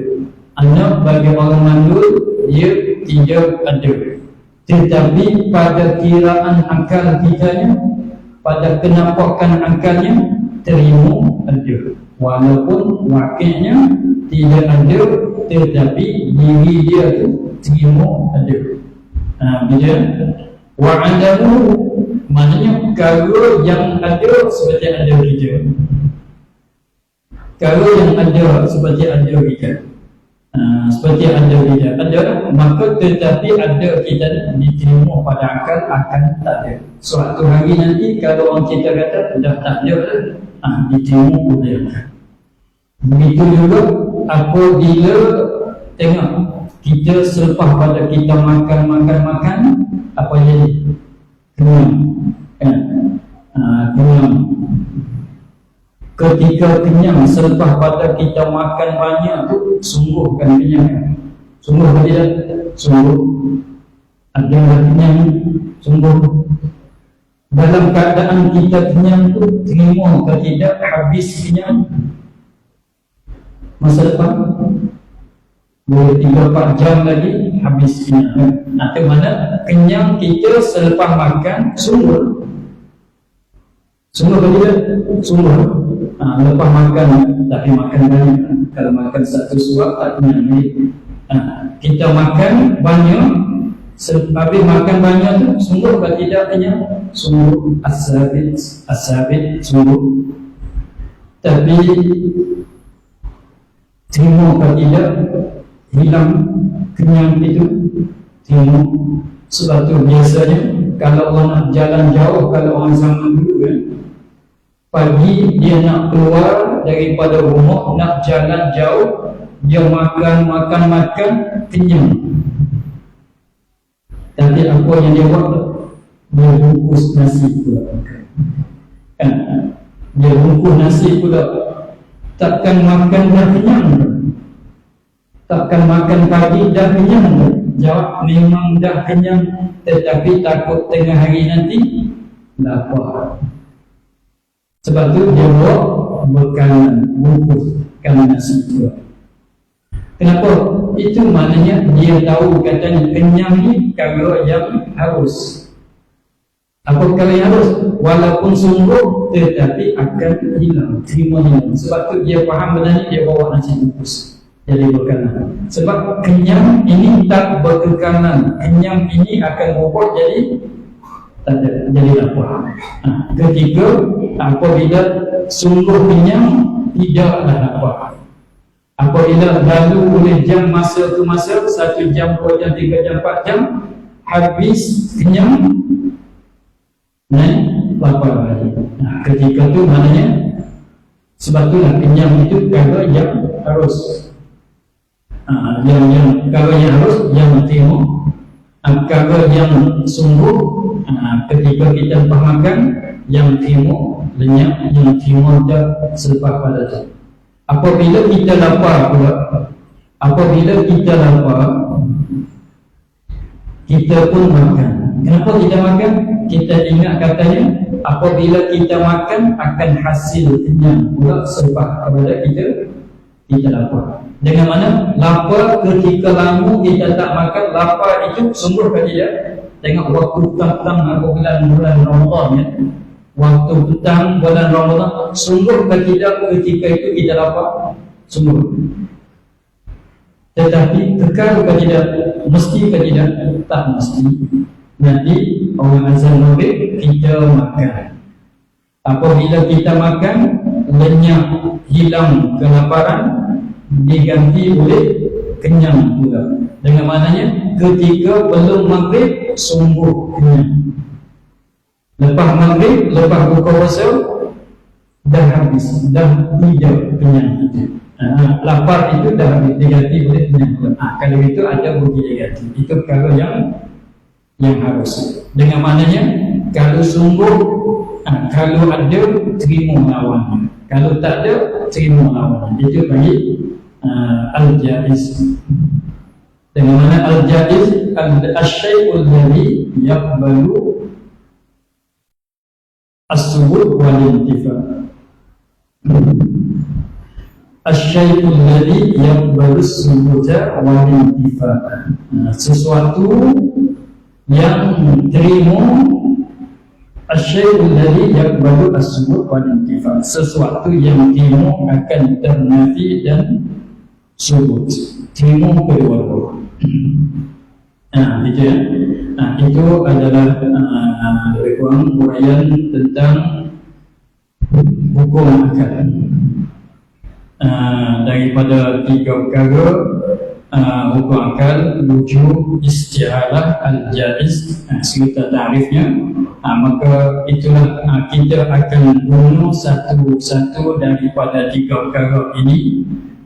Anak bagi orang mandul dia tidak ada. Tetapi pada kiraan akal kitanya, pada kenampakan akalnya, terima ada. Walaupun wakilnya tidak ada, tetapi diri dia tu terima ada. Bila wa'adamu maknanya kalau yang ada seperti ada kita, kalau yang ada seperti ada kita, seperti ada kita ada, maka tetapi ada kita diterima pada akal akan tak ada. Suatu hari nanti kalau orang kita kata dah tak ada, diterima oleh akal. Begitu juga apabila tengok kita selepas pada kita makan, apa jadi? Kenyang. Kenyang. Ketika kenyang, selepas pada kita makan banyak tu, sungguh kan kenyang. Sungguh tidak? Sungguh. Ada yang kenyang, sungguh. Dalam keadaan kita kenyang tu, terima atau tidak habis kenyang? Masa depan boleh 3-4 jam lagi habis kenyang. Itu mana kenyang kita selepas makan sungguh. Sungguh tidak? Sungguh. Lepas makan, tapi makan banyak. Kalau makan satu suap tak kenyang lagi. Kita makan banyak, habis makan banyak tu sungguh atau tidak kenyang? Sungguh. As-sabit sungguh. Tapi terima atau tidak? Hilang kenyang itu terima. Sebab tu biasanya kalau orang nak jalan jauh, kalau orang zaman dulu kan, pagi dia nak keluar daripada rumah, nak jalan jauh, dia makan, kenyang. Tapi apa yang dia buat? Dia bungkus nasi pula kan? Dia bungkus nasi pula. Takkan makan dah kenyang? Takkan makan pagi dah kenyang? Jawab memang dah kenyang, tetapi takut tengah hari nanti lapar. Sebab tu dia buat bekalan, bungkuskan nasi itu. Kenapa? Itu maknanya dia tahu katanya kenyang ni kalau yang harus. Apa kalau yang harus? Walaupun sungguh, tetapi akan hilang, terima hilang. Sebab tu dia faham benda ni, dia bawa nasi bungkus jadi bekalan. Sebab kenyang ini tak berkekalan. Kenyang ini akan berubah jadi tak ada, jadi lapar. Ketiga, apabila sungguh kenyang, tidaklah lapar. Apabila lalu oleh jam masa ke masa, 1 jam, 2 jam, 3 jam, 4 jam, habis kenyang, lapar lagi. Ketika tu maknanya Sebab itulah kenyang itu perkara yang harus, yang perkara yang harus, yang terima, perkara yang sungguh. Ketika kita makan, yang terima lenyap, yang terima dah selepas pada tu. Apabila kita lapar pula, apabila kita lapar, kita pun makan. Kenapa kita makan? Kita ingat katanya, apabila kita makan akan hasil kenyang pula selepas apabila kita lapar. Dengan mana? Lapar ketika lama kita tak makan, lapar itu sungguh ke tidak? Tengok waktu petang bulan Ramadan ya. Waktu petang bulan Ramadan, sungguh ke tidak ketika itu kita lapar? Sungguh. Tetapi kekal ke tidak? Mesti ke tidak? Tak mesti. Nanti orang azan maghrib kita makan. Apabila kita makan, lenyap, hilang kelaparan, diganti oleh kenyang pula. Dengan maknanya ketika belum maghrib sungguh kenyang. Lepas maghrib, lepas buka puasa dah habis, dah tidak kenyang itu. Lapar itu dah habis, diganti oleh kenyang pula. Kalau itu ada bagi diganti. Itu perkara yang harus. Dengan maknanya kalau sungguh, kalau ada terima lawannya, kalau tak ada terima lawannya. Itu bagi al-jaiz. Dengan mana al-jaiz al-syai'ul ladzi yaqbalu as-subut wal-intifa. Al-syai'ul ladzi yaqbalu as-subut wal-intifa. Sesuatu yang terima, al-syai'ul ladzi yaqbalu as-subut wal-intifa. Sesuatu yang terima akan ternafi dan subut. Terima kedua-dua. Itu ya. Itu adalah lebih kurang uraian tentang hukum akal. Daripada tiga perkara, hukum akal, wujud, isti'alah, al-jaiz, serta ta'rifnya, maka itulah kita akan bunuh satu-satu daripada tiga perkara ini.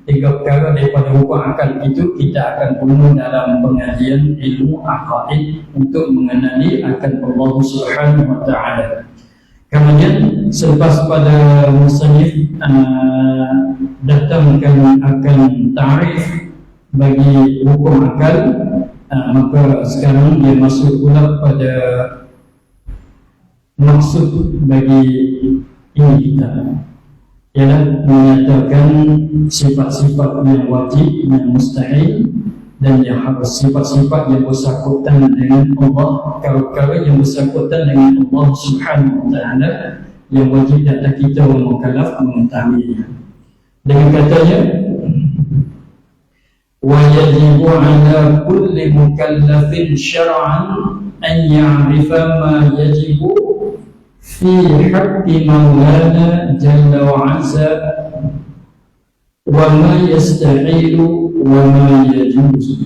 Tiga perkara daripada hukum akal itu kita akan bunuh dalam pengajian ilmu aqaid untuk mengenali akan Allah Subhanahu wa ta'ala. Kemudian selepas pada musannif datangkan akan ta'rif bagi hukum akal, maka sekarang dia masuk pula pada maksud bagi ini kita, ialah menyatakan sifat-sifat yang wajib, yang mustahil dan yang harus, sifat-sifat yang bersangkutan dengan Allah, perkara-perkara yang bersangkutan dengan Allah Subhanahu wa ta'ala yang wajib atas kita mukallaf mengetahuinya. Dengan katanya, wa yajibu ala kulli mukallafin syar'an an ya'rifa ma yajibu fi haqqi maulana jalla wa azza wa ma yastahilu wa ma yajuz.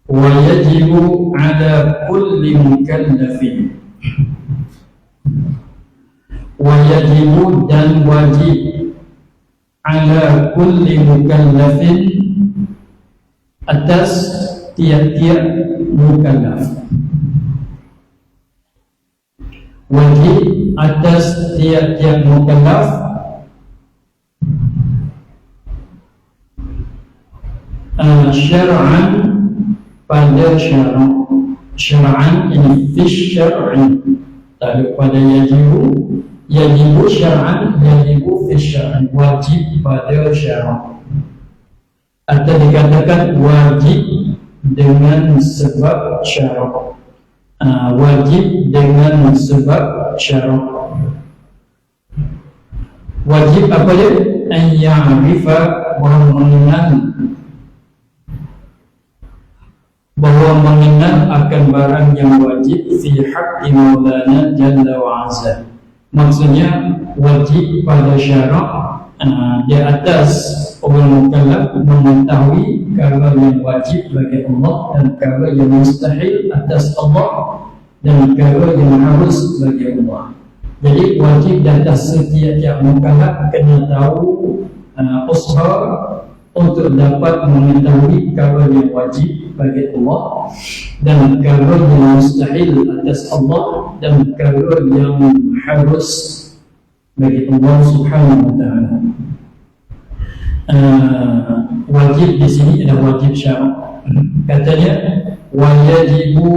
Wa yajibu ala kulli mukallafin, wa yajibu dan wajib, ala kulli mukallafin atas tiap-tiap mukallaf, wajib atas tiap-tiap mukallaf syar'an pada syara'. Syar'an ini fi syar'i, tak pada yajibu. Yajibu syar'an, yajibu fi syar'i, wajib pada syara'. Atau dikatakan wajib dengan sebab syara'. Wajib dengan sebab syara'. Wajib apa dia? An ya'rifa, bahwa mengenal akan barang yang wajib fi haqqi maulana jalla wa azza. Maksudnya wajib pada syara' di atas orang mukallaf mengetahui perkara yang wajib bagi Allah dan perkara yang mustahil atas Allah dan perkara yang harus bagi Allah. Jadi wajib di atas setiap mukallaf kena tahu usaha untuk dapat mengetahui perkara yang wajib bagi Allah dan perkara yang mustahil atas Allah dan perkara yang harus bagi Allah Subhanahu wa taala. Wajib di sini adalah wajib syara'. Katanya wajibu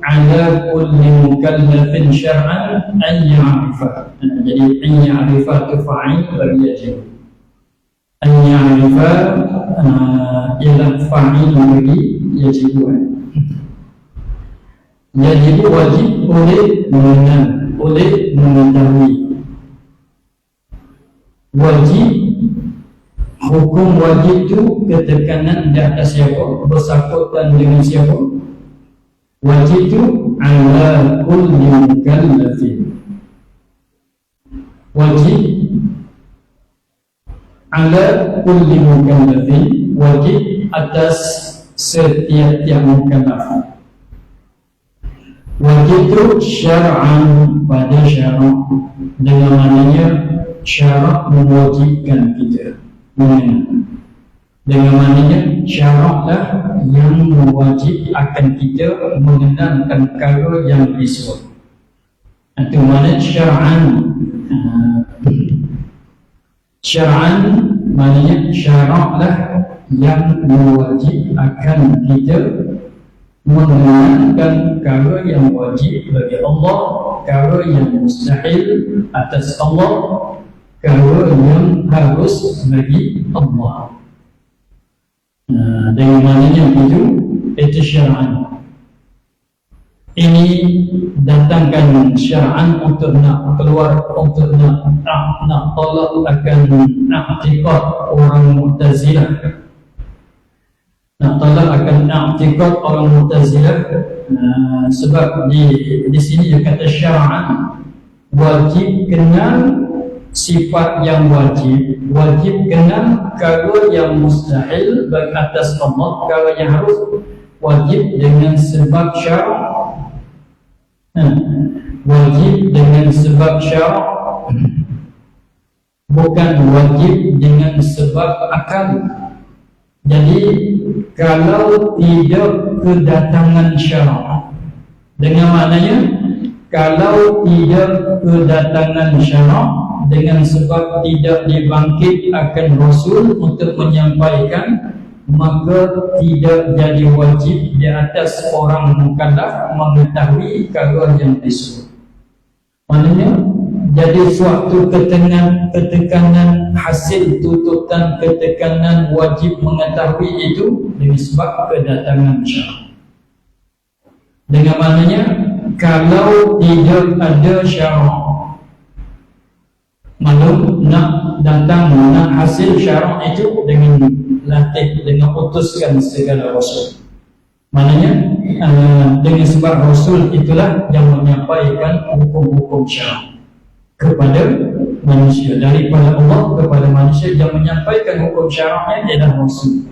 ala kulli mukallafin syar'an an ya'rifa. Jadi an ya'rifa tu fa'il bagi wajib. An ya'rifa ialah fa'il bagi wajib. Wajib oleh mengenal, oleh mengetahui. Wajib, hukum wajib itu ketekanan di atas siapa, bersangkutan dengan siapa. Wajib itu ala kulli mukallafin. Wajib ala kulli mukallafin, wajib atas setiap mukallaf. Wajib itu syar'an, pada syara', dengan maknanya syara' mewajibkan kita mengenal. Dengan maknanya syaratlah yang mewajib akan kita mengenalkan perkara yang disebut. Itu maknanya syar'an. Syar'an maknanya syaratlah yang mewajib akan kita mengenalkan perkara yang wajib bagi Allah, perkara yang mustahil atas Allah, perkara yang harus bagi Allah. Dengan maknanya itu syar'an. Ini datangkan syar'an untuk nak keluar, untuk nak tolak akan i'tiqad orang Mu'tazilah. Nak tolak akan i'tiqad orang Mu'tazilah. Sebab di sini dia kata syar'an, wajib kenal sifat yang wajib, wajib kenal perkara yang mustahil bagi atas Allah, perkara yang harus wajib dengan sebab syara'. Wajib dengan sebab syara', bukan wajib dengan sebab akal. Jadi kalau tidak kedatangan syara', dengan maknanya kalau tidak kedatangan syara', dengan sebab tidak dibangkit akan Rasul untuk menyampaikan, maka tidak jadi wajib di atas orang mukallaf mengetahui perkara yang disebut. Maknanya jadi suatu ketekanan hasil tuntutan ketekanan wajib mengetahui itu dengan sebab kedatangan syara'. Dengan maknanya kalau tidak ada syara', maklum nak datang nak hasil syara' itu dengan latih, dengan utuskan segala Rasul. Maknanya dengan sebab Rasul itulah yang menyampaikan hukum-hukum syara' kepada manusia. Daripada Allah kepada manusia yang menyampaikan hukum syara'nya ialah Rasul.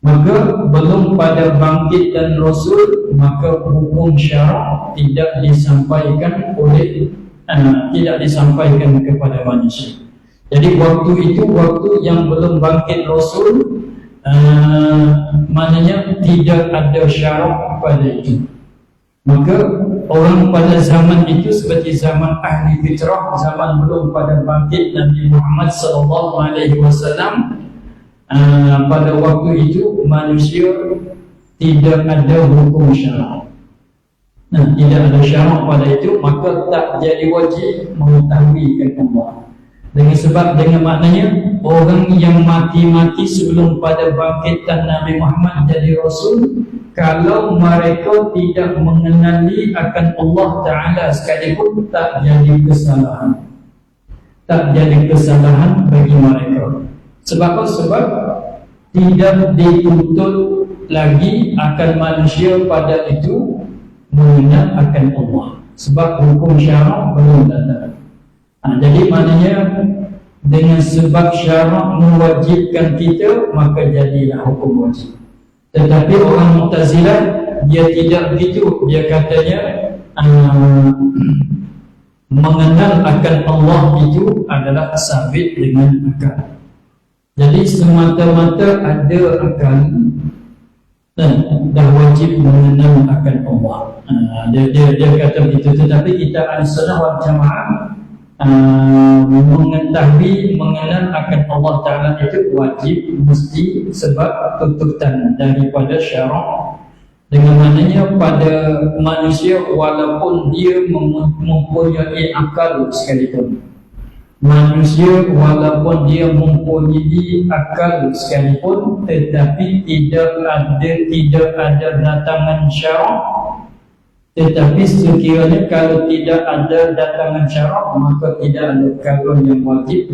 Maka belum pada bangkit dan Rasul, maka hukum syara' tidak disampaikan oleh tidak disampaikan kepada manusia. Jadi waktu itu waktu yang belum bangkit Rasul, maknanya tidak ada syara' pada itu. Maka orang pada zaman itu seperti zaman ahli fitrah, zaman belum pada bangkit Nabi Muhammad SAW, pada waktu itu manusia tidak ada hukum syara'. Tidak ada syara' pada itu, maka tak jadi wajib mengetahui Allah. Dengan sebab dengan maknanya orang yang mati sebelum pada bangkitan Nabi Muhammad jadi Rasul, kalau mereka tidak mengenali akan Allah Ta'ala sekalipun, tak jadi kesalahan. Tak jadi kesalahan bagi mereka. Sebab apa? Sebab tidak dituntut lagi akan manusia pada itu mengenal akan Allah, sebab hukum syara' belum datang. Jadi maknanya dengan sebab syara' mewajibkan kita, maka jadilah hukum wajib. Tetapi orang Mu'tazilah dia tidak begitu. Dia katanya mengenal akan Allah itu adalah sabit dengan akal. Jadi semata-mata ada akal dah wajib mengenal akan Allah. Dia kata begitu. Tetapi kita Ahlussunnah wal Jamaah mengetahui mengenal akan Allah Ta'ala itu wajib, mesti, sebab tuntutan daripada syarak. Dengan maknanya pada manusia walaupun dia mempunyai akal sekalipun, manusia walaupun dia mempunyai akal sekalipun, tetapi tidak ada datangan syarak. Tetapi sekiranya kalau tidak ada datangan syarak, maka tidak ada perkara yang wajib,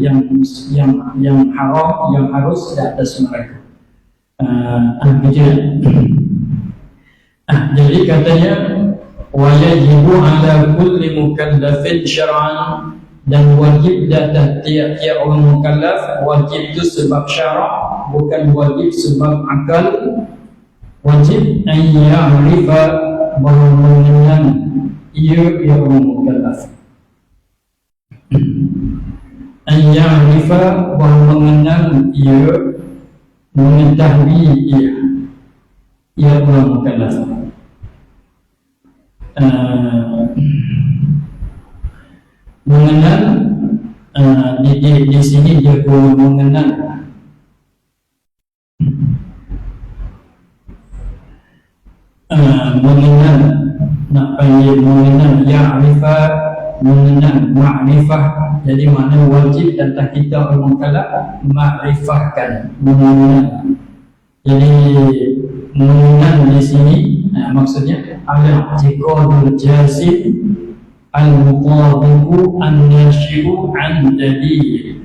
yang haram, yang harus di atas mereka. Jadi katanya wa yajibu ala kulli mukallafin syar'an, dan wajib atas tiap-tiap orang mukallaf. Wajib itu sebab syarak, bukan wajib sebab akal. Wajib an ya'rifa, bahawa mengenal ia orang mukallaf. An ya'rifa, bahawa mengenal ia, mengetahui ia orang mukallaf. Mengenal di sini dia mengenal mengenal, nak panggil mengenal ya'rifa, mengenal ma'rifah. Jadi makna wajib atas kita orang mukallaf ma'rifahkan, mengenal. Jadi mengenal di sini maksudnya al-i'tiqadul jazim al-mutabiqu an-nashi'u an dalil.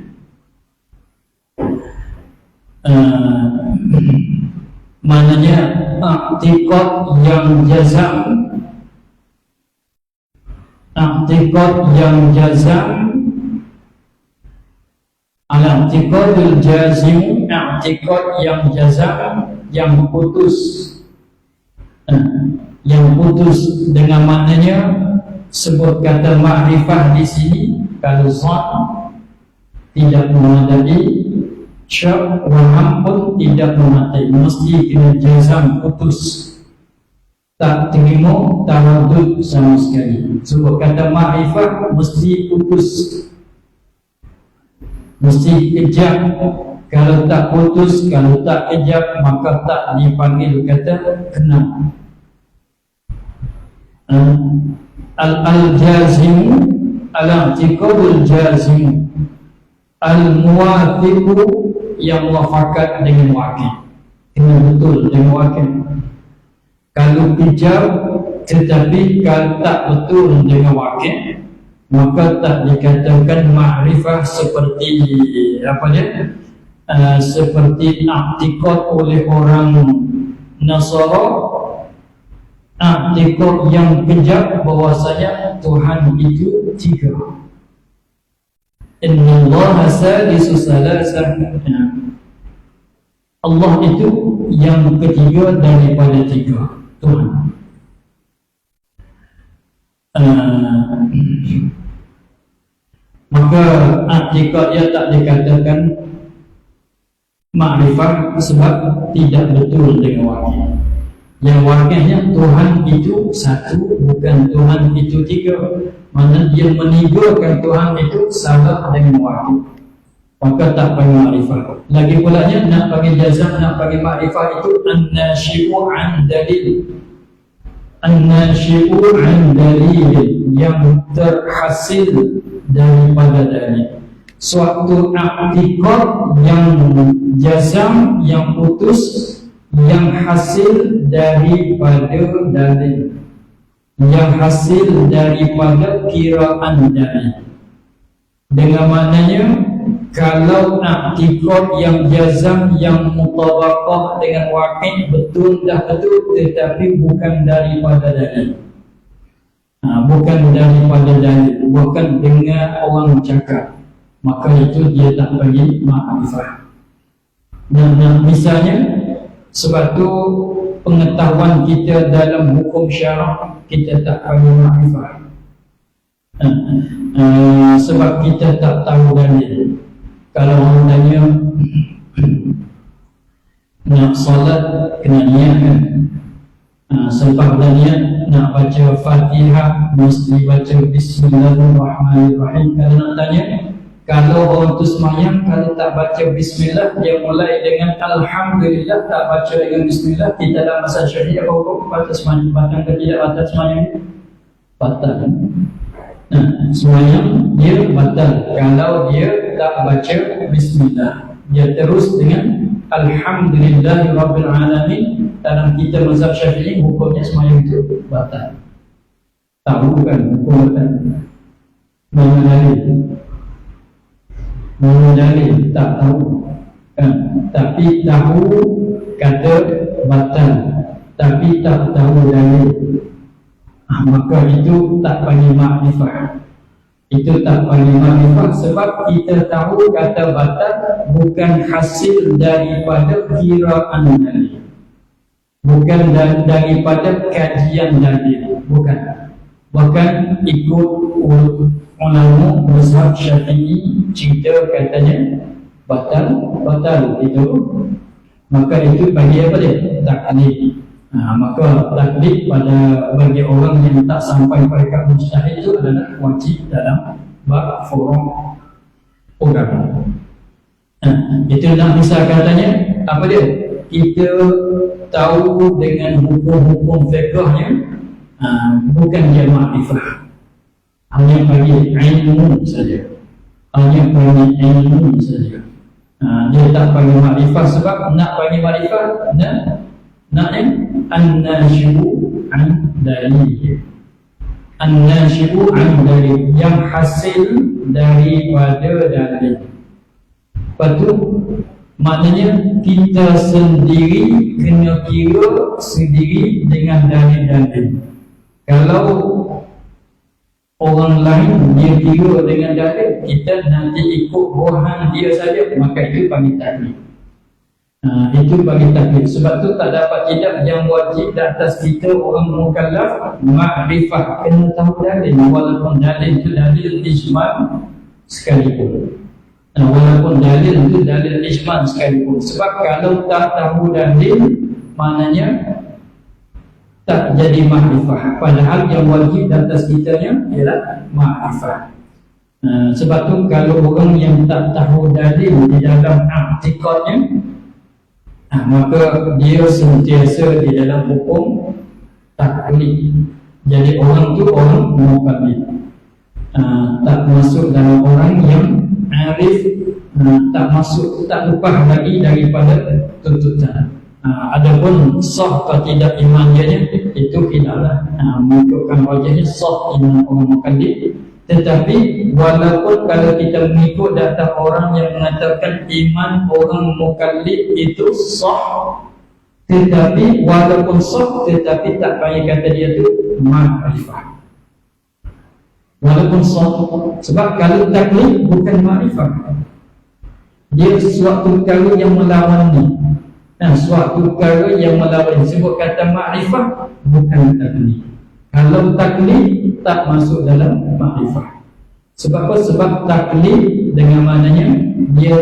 Maknanya i'tiqad yang jazam, i'tiqad yang jazam, al-i'tiqadul jazim, i'tiqad yang jazam, yang putus. Yang putus dengan maknanya sebut kata ma'rifah di sini, kalau zat tidak memadai, syak waham pun tidak memadai, mesti kena jazam, putus, tak terima tawadud sama sekali. Sebut kata ma'rifah mesti putus, mesti kejap. Kalau tak putus, kalau tak kejap, maka tak dipanggil kata kenal. Al-jazim, al-i'tiqadul jazim, al-muwafiqu, yang muafakat dengan waqi', kena betul dengan waqi'. Kalau kejap tetapi kalau tak betul dengan waqi', maka tak dikatakan ma'rifah seperti apa dia? Seperti i'tiqad oleh orang Nasara, i'tiqad yang kejap bahwasanya Tuhan itu tiga. Inna Allah salisu salasah, Allah itu yang ketiga daripada tiga, Tuhan. Maka i'tiqad ia tak dikatakan ma'rifah sebab tidak betul dengan waqi'. Yang waqi'-nya Tuhan itu satu, bukan Tuhan itu tiga. Mana dia menigakan Tuhan itu salah dengan waqi', maka tak panggil ma'rifah. Lagi pulanya nak panggil jazam, nak panggil ma'rifah itu an-nashi'u an dalil. An-nashi'u an dalil, yang terhasil daripada dalil. Suatu i'tiqad yang jazam, yang putus, yang hasil daripada dalil, yang hasil daripada kiraan dalil. Dengan maknanya, kalau i'tiqad yang jazam, yang mutabaqah dengan waqi' betul dah betul, tetapi bukan daripada dalil, bukan daripada dalil, bukan dengan orang cakap, maka itu dia tak bagi ma'rifah. Nah, misalnya sebab tu pengetahuan kita dalam hukum syarak, kita tak panggil makrifah. Sebab kita tak tahu dalil. Kalau orang tanya nak salat kena niat kan, selepas dah niat nak baca Fatihah mesti baca Bismillahirrahmanirrahim. Kalau nak tanya, kalau orang tu semayang kalau tak baca Bismillah, dia mulai dengan Alhamdulillah, tak baca dengan Bismillah, kita dalam masa syariah apa hukum batal semayang? Batal ke tidak batal semayang? Batal. Semayang dia batal kalau dia tak baca Bismillah. Dia terus dengan Alhamdulillahirabbil alamin. Dalam kita mazhab Syafi'i hukumnya semayang itu batal. Tahu kan hukum batal? Mana dalil? Tak tahu kan? Tapi tahu kata batal, tapi tak tahu dalil. Maka itu tak panggil makrifah. Itu tak panggil makrifah sebab kita tahu kata batal bukan hasil daripada kiraan dalil, bukan daripada kajian dalil, bukan ikut ulama mazhab Syafi'i cerita katanya batal itu, maka itu bagi apa dia? Taklid. Maka taklid pada bagi orang yang tak sampai pada mujtahid itu adalah wajib dalam bab furu' agama. Itu nak misal katanya apa dia? Kita tahu dengan hukum-hukum fiqhnya, bukan dia makrifah, hanya bagi ilmu saja, dia tak bagi makrifah. Sebab nak bagi makrifah naknya an-nashibu an dalil, an-nashibu an dalil, yang hasil daripada dalil. Lepas tu maknanya kita sendiri kena kira sendiri dengan dalil-dalil. Kalau orang lain dia kira dengan dalil, kita nanti ikut burhan dia saja, maka itu panggil taklid. Itu bagi taklid. Sebab tu tak dapat tidak yang wajib di atas kita orang mukallaf makrifah, kena tahu dalil, walaupun dalil itu dalil ijma' sekalipun. Walaupun dalil itu dalil ijma' sekalipun. Sebab kalau tak tahu dalil, maknanya tak jadi makrifah. Padahal yang wajib di atas kitanya ialah makrifah. Sebab tu kalau orang yang tak tahu dalil di dalam i'tiqadnya, maka dia sentiasa di dalam hukum taklid. Jadi orang tu orang muqallid, tak masuk dalam orang yang arif, tak masuk, tak lepas lagi daripada tuntutan. Adapun sah atau tidak iman dia itu tidaklah menunjukkan wajahnya sah iman orang muqallid. Tetapi walaupun kalau kita mengikut data orang yang mengatakan iman orang muqallid itu sah, tetapi walaupun sah tetapi tak payah kata dia tu makrifah. Walaupun sah, sebab kalau taklid bukan makrifah, dia sesuatu perkara yang melawan ni. Suatu perkara yang melawan, sebut kata makrifah bukan taklid. Kalau taklid tak masuk dalam makrifah. Sebab apa? Sebab taklid dengan maknanya dia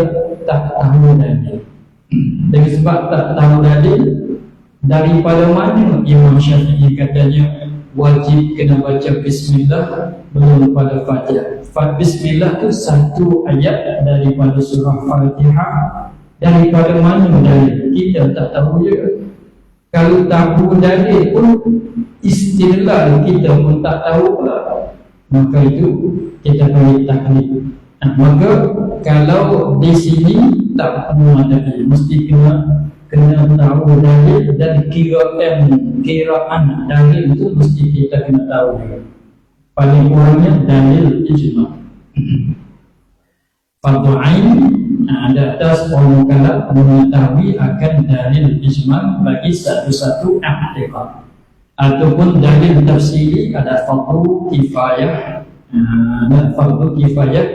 tak tahu dalil. Dengan sebab tak tahu dalil, daripada mana Imam Syafi'i katanya wajib kena baca bismillah belum pada Fatihah. Bismillah tu satu ayat daripada surah Fatihah. Daripada mana dalil? Kita tak tahu juga. Kalau tahu dalil pun istilah kita pun tak tahu pula, maka itu kita panggil taklid. Maka kalau di sini tak perlu dalil, mesti kena tahu dalil, dan kiraan dalil itu mesti kita kena tahu juga. Paling kurangnya dalil ijma'. Fardu ain ada atas orang mukallaf mengetahui akan dalil ijma' bagi satu-satu i'tiqad. Ataupun dalil tafsiri ada fardu kifayah. Dan fardu kifayah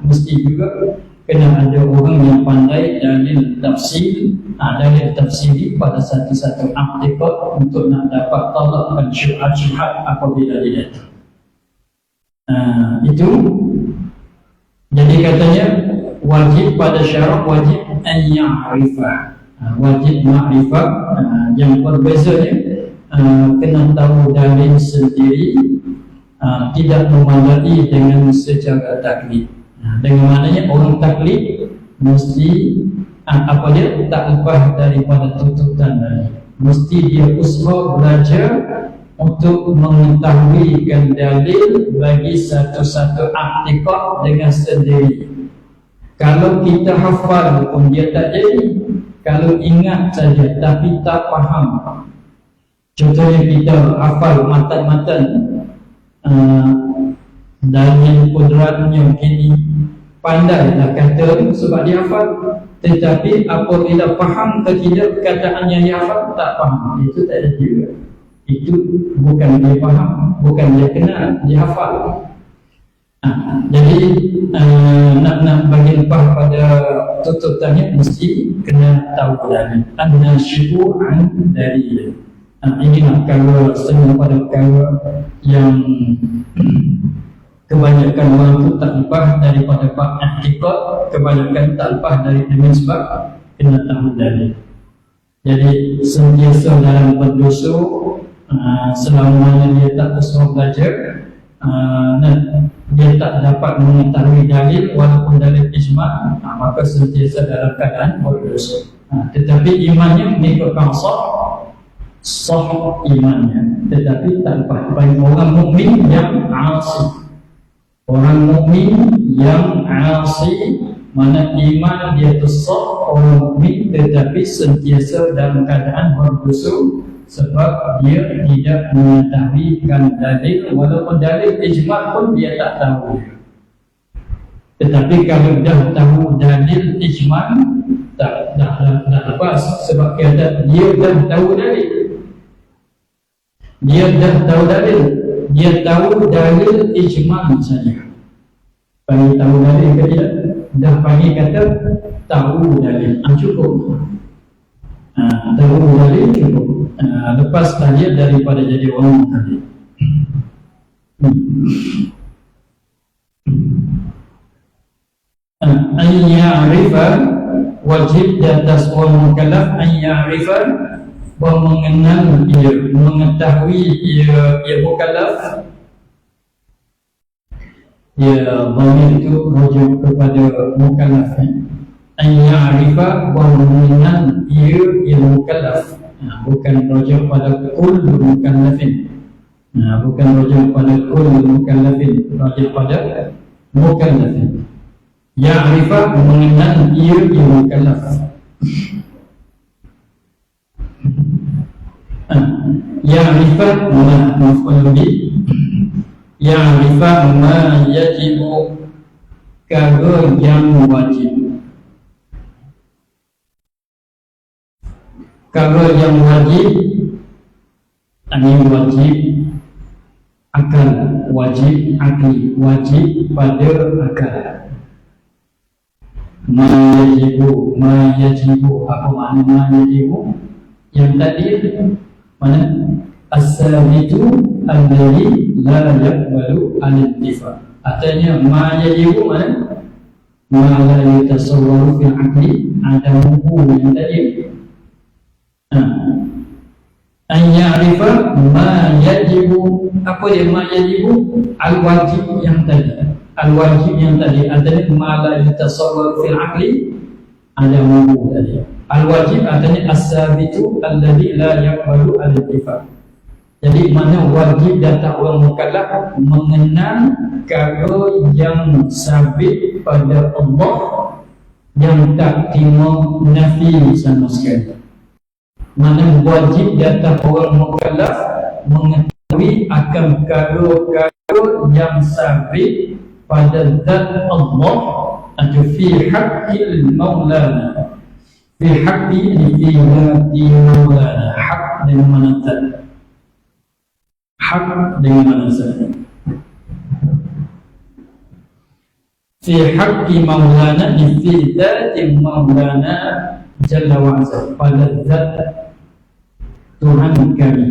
mesti juga kena ada orang yang pandai dalil tafsir, dalil tafsiri pada satu-satu aktikat untuk nak dapat tolakkan syubhat-syubhat apabila dia datang. Itu jadi katanya wajib pada syarat wajib an ya'rifah, wajib ma'rifah. Yang berbezanya kena tahu dalil sendiri, tidak memadai dengan secara taklid. Dengan maknanya orang taklid mesti apa dia tak lepas daripada tuntutan dalil, mesti dia usaha belajar untuk mengetahuikan dalil bagi satu-satu aktikat dengan sendiri. Kalau kita hafal pun dia tak jadi, kalau ingat saja tapi tak faham. Contohnya kita hafal matan-matan dalil kudratnya kini, pandailah kata sebab dia hafal, tetapi apabila faham atau tidak kataan yang dia hafal tak faham, itu tak ada juga. Itu bukan dia faham, bukan dia kenal, dia hafal. Jadi nak bagi lepas pada tuntutannya mesti kena tahu dalil. An-nasyi'an dalil. Inilah kalau semua pada perkara yang kebanyakan orang itu tak lepas daripada bab i'tiqad, kebanyakan tak lepas dari dengan sebab kena tahu dalil. Jadi sentiasa dalam berdosa selama dia tak usaha belajar, dia tak dapat mengetahui dalil walaupun dalil ijma', maka sentiasa dalam keadaan berdosa. Tetapi imannya mengikutkan sah imannya, tetapi tak lepas. Bagi orang mukmin yang asi, orang mukmin yang asi, mana iman dia tu sah orang mukmin, tetapi sentiasa dalam keadaan berdosa sebab dia tidak mengetahuikan dalil, walaupun dalil ijma' pun dia tak tahu. Tetapi kalau dah tahu dalil ijma' dah lepas, sebab dia dah tahu dalil. Dia dah tahu dalil, dia tahu dalil ijma' saja. Panggil tahu dalil ke tidak? Dah panggil kata tahu dalil, cukup. Tahu dalil cukup. Lepas dia daripada jadi orang tadi. An ya'rifa, wajib di atas orang mukallaf an ya'rifa, bahawa mengenal ia, mengetahui ia mukallaf. Ya, dhamir itu rujuk kepada mukallaf. An ya'rifa, bahawa mengenal ia mukallaf. Bukan rujuk pada kullu mukallafin. Bukan rujuk pada kullu mukallafin, rujuk pada mukallafin. Ya'rifa, mengenal ia mukallaf. Ya'rifa maf'ul bih. Ya'rifa ma yajibu, perkara yang wajib. Perkara yang wajib, ini wajib akal, wajib akli, wajib pada akal. Ma yajibu, apa makna ma yajibu? Yang tadi mana? As-sabitu alladhi la yaqbalu al-intifa. Artinya ma yajibu mana? Ma la yatasawwaru fil aqli adamuhu, yang tadi. An ya'rifa ma yajibu, apa dia ma yajibu? Al-wajib yang tadi. Al-wajib yang tadi artinya ma la yatasawwaru fil aqli adamuhu tadi. Al-wajib artinya as-sabitu alladhi la yaqbalu al-intifa. Jadi mana wajib datang orang mukallaf mengenal perkara yang sabit pada Allah, yang tak terima nafi sama sekali. Mana wajib datang orang mukallaf mengetahui akan perkara-perkara yang sabit pada zat Allah, atau fi haqqil maulana, fi haqqi fi maulana. Hak dengan mana tadi? Hak dengan mana saja. fi haqqi maulana fi dzati maulana jalla wa azza, pada zat Tuhan kami.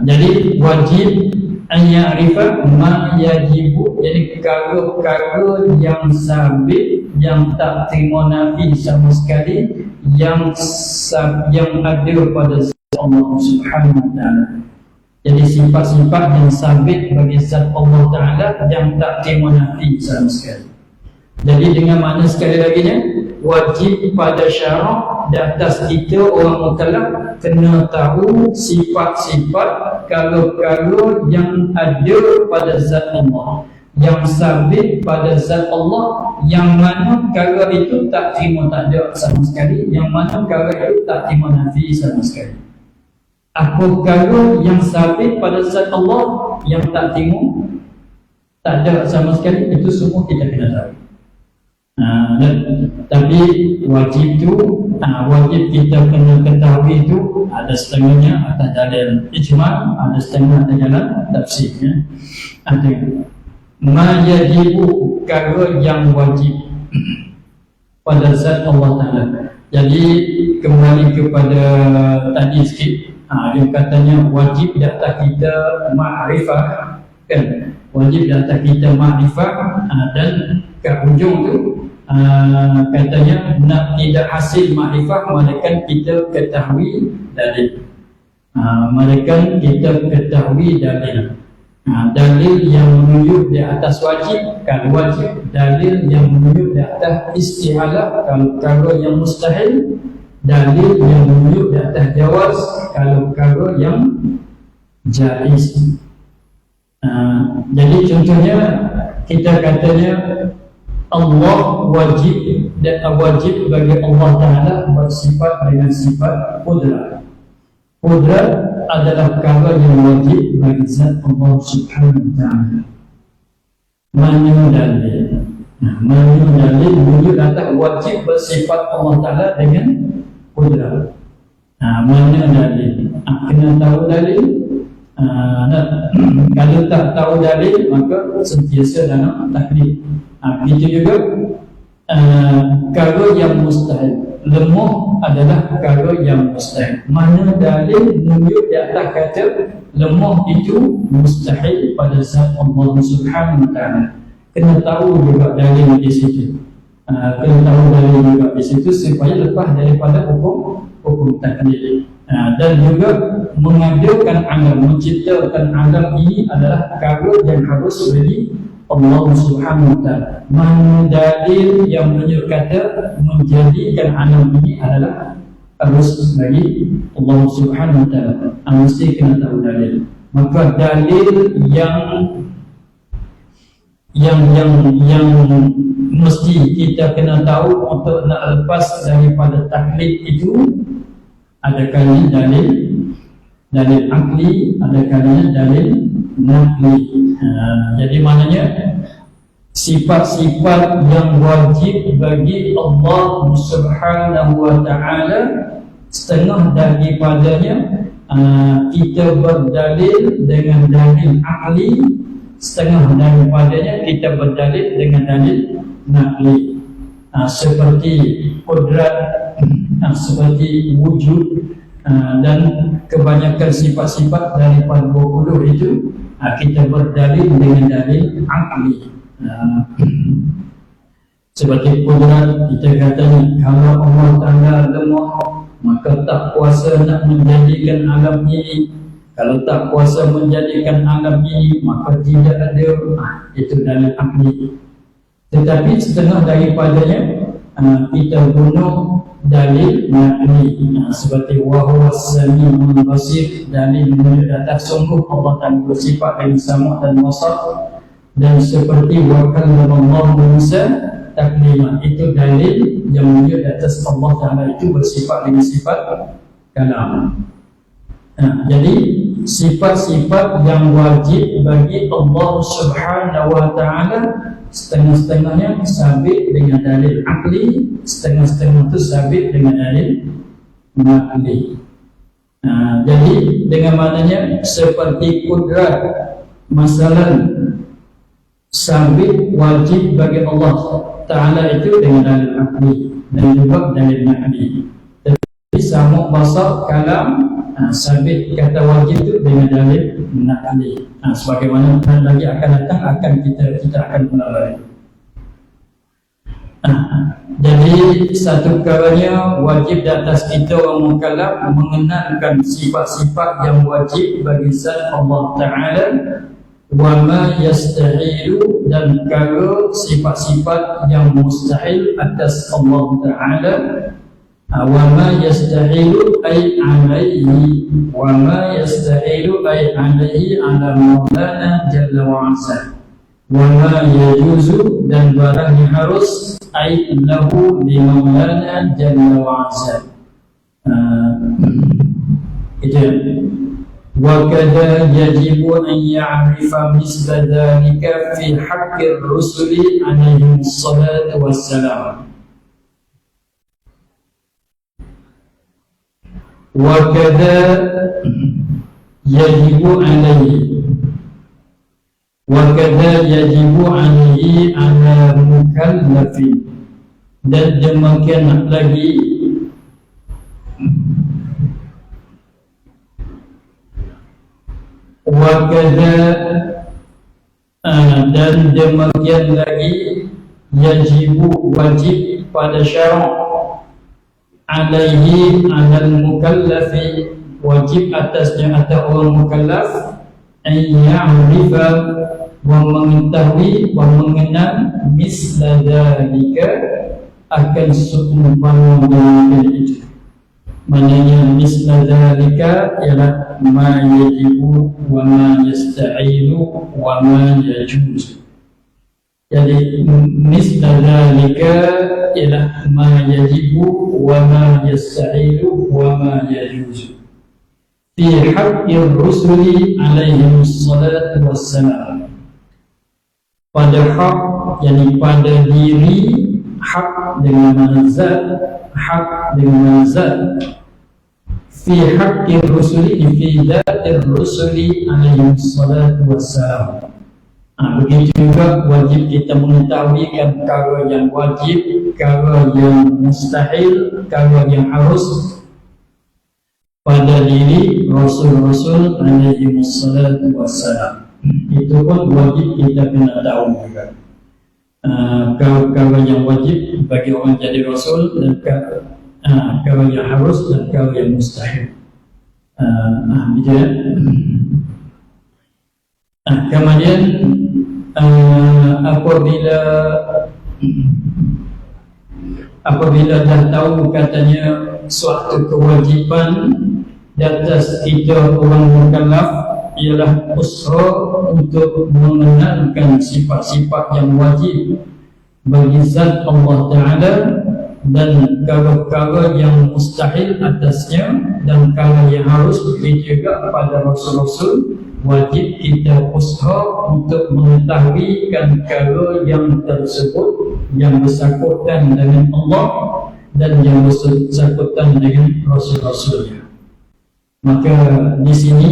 Jadi wajib an ya'rifa ma yajibu, jadi perkara yang sabit, yang tak terima nafi sama sekali, yang ada pada zat Allah Subhanahu wa ta'ala. Jadi sifat-sifat yang sabit bagi zat Allah Ta'ala yang tak terima nafi sama sekali. Jadi dengan makna sekali lagi nya, wajib pada syarak di atas kita orang mukallaf kena tahu sifat-sifat perkara yang ada pada zat Allah, yang sabit pada zat Allah, yang mana perkara itu tak terima tak ada sama sekali, yang mana perkara itu tak terima nafi sama sekali. Apa perkara yang sabit pada zat Allah yang tak terima tak ada sama sekali, itu semua kita kena tahu. Tapi wajib tu, wajib kita kena ketahui itu ada setengahnya atas dalil ijma', ada setengah atas jalan tafsirnya. Ada ma yajibu, perkara yang wajib pada zat Allah Ta'ala. Jadi kembali kepada tadi sikit, yang katanya wajib di atas kita ma'rifah, kan? Wajib di atas kita ma'rifah, dan kat hujung tu katanya nak tidak hasil ma'rifah melainkan kita ketahui dalil. Melainkan kita ketahui dalil. Dalil yang menunjuk di atas wajib kalau wajib, dalil yang menunjuk di atas istihalah kalau yang mustahil, dalil yang menunjuk di atas jawaz kalau yang jaiz. Jadi contohnya kita katanya Allah wajib, dan wajib bagi Allah Ta'ala bersifat dengan sifat qudrat. Qudrat adalah perkara yang wajib bagi zat Allah Subhanahu wa Ta'ala. Mana dalil? Mana dalil menunjuk atas wajib bersifat Allah Ta'ala dengan qudrat. Mana dalil? Kena tahu dalil. Kalau tak tahu dalil maka sentiasa dalam taklid. Begitu juga perkara yang mustahil, lemah adalah perkara yang mustahil. Mana dalil menunjuk di atas kata lemah itu mustahil pada zat Allah Subhanahu wa Ta'ala. Kena tahu juga dalil di situ. Kena tahu dalil juga di situ supaya lepas daripada hukum taklid. Dan juga mengadakan alam, menciptakan alam ini adalah perkara yang harus bagi Allah Subhanahu wa Ta'ala. Mana dalil yang menunjuk kata menjadikan alam ini adalah harus bagi Allah Subhanahu wa Ta'ala. Mesti kena tahu dalil. Maka dalil yang mesti kita kena tahu untuk nak lepas daripada taklid itu, ada kalanya dalil akli, ada kalanya dalil nakli. Jadi maknanya sifat-sifat yang wajib bagi Allah Subhanahu wa Ta'ala, setengah daripadanya kita berdalil dengan dalil akli, setengah daripadanya kita berdalil dengan dalil nakli. Seperti qudrat, seperti wujud, dan kebanyakan sifat-sifat daripada 20 itu kita berdalil dengan dalil akli. Seperti qudrat, kita katanya kalau Allah Ta'ala lemah maka tak kuasa nak menjadikan alam ini. Kalau tak kuasa menjadikan alam ini maka tidak ada. Itu dalil akli. Tetapi setengah daripadanya kita guna dalil nakli, seperti wahuwa sami'ul basir, dalil menunjuk atas sungguh Allah Ta'ala bersifat dengan sama' dan basar. Dan seperti wa kallamallahu Musa taklima, itu dalil yang menunjuk atas Allah Ta'ala itu bersifat dengan sifat kalam. Jadi sifat-sifat yang wajib bagi Allah Subhanahu wa Ta'ala, setengah-setengahnya sabit dengan dalil akli, setengah-setengah itu sabit dengan dalil nakli. Jadi dengan maknanya seperti qudrat, masalah sabit wajib bagi Allah Ta'ala itu dengan dalil akli dan juga dalil naqli. Tapi sama basar kalam sabit kata wajib itu dengan dalil naqli. Sebagaimana lagi akan datang akan kita akan mulai. Jadi satu perkaranya wajib di atas kita orang mukallaf mengenalkan sifat-sifat yang wajib bagi zat Allah Ta'ala, wa ma yastahilu, dan kalau sifat-sifat yang mustahil atas Allah Ta'ala. Wa ma yastahilu ay alaihi, wa ma yastahilu ay alaihi ala maulana jalla wa azza. Wa ma yajuzu, dan barang yang harus ay lahu li maulana jalla wa azza. Itu. Wa kada yajibu an ya'rifa misla dhalika fi haqqir rusuli alaihi salatu wassalam. Wa kada yajibu alaihi, wa kada yajibu alaihi ala mukallafin, dan demikian lagi wa kada dan demikian lagi yajibu wajib pada syarak alaihi alal mukallafi, wajib atasnya atas orang mukallaf an ya'rifa, wa mengetahui wa mengenal misla dzalika, akan seumpama dengan itu. Maknanya misla dzalika ialah ma yajibu wa ma yasta'ilu wa ma yajuz. Jadi misla dzalika ialah ma yajibu wa ma yasta'ilu wa ma yajuz fi haqqir rusuli alaihi salatu wassalam, pada hak, yani pada diri, hak dengan manzat, hak dengan zat, fi haqqir rusuli, fi dhatir rusuli alaihi salatu wassalam. Begitu juga wajib kita mengetahui perkara yang wajib, perkara yang mustahil, perkara yang harus pada diri Rasul-Rasul alaihi salatu wassalam. Itu pun wajib kita kena tahu juga. Perkara yang wajib bagi orang jadi Rasul, dan perkara yang harus dan perkara yang mustahil. Kemudian apabila dah tahu katanya suatu kewajiban di atas kita orang mukallaf, ialah usaha untuk mengenalkan sifat-sifat yang wajib bagi zat Allah Ta'ala, dan perkara-perkara yang mustahil atasnya, dan perkara yang harus, begitu juga pada Rasul-Rasul. Wajib kita usaha untuk mengetahui perkara yang tersebut yang bersangkutan dengan Allah dan yang bersangkutan dengan Rasul-Rasulnya. Maka di sini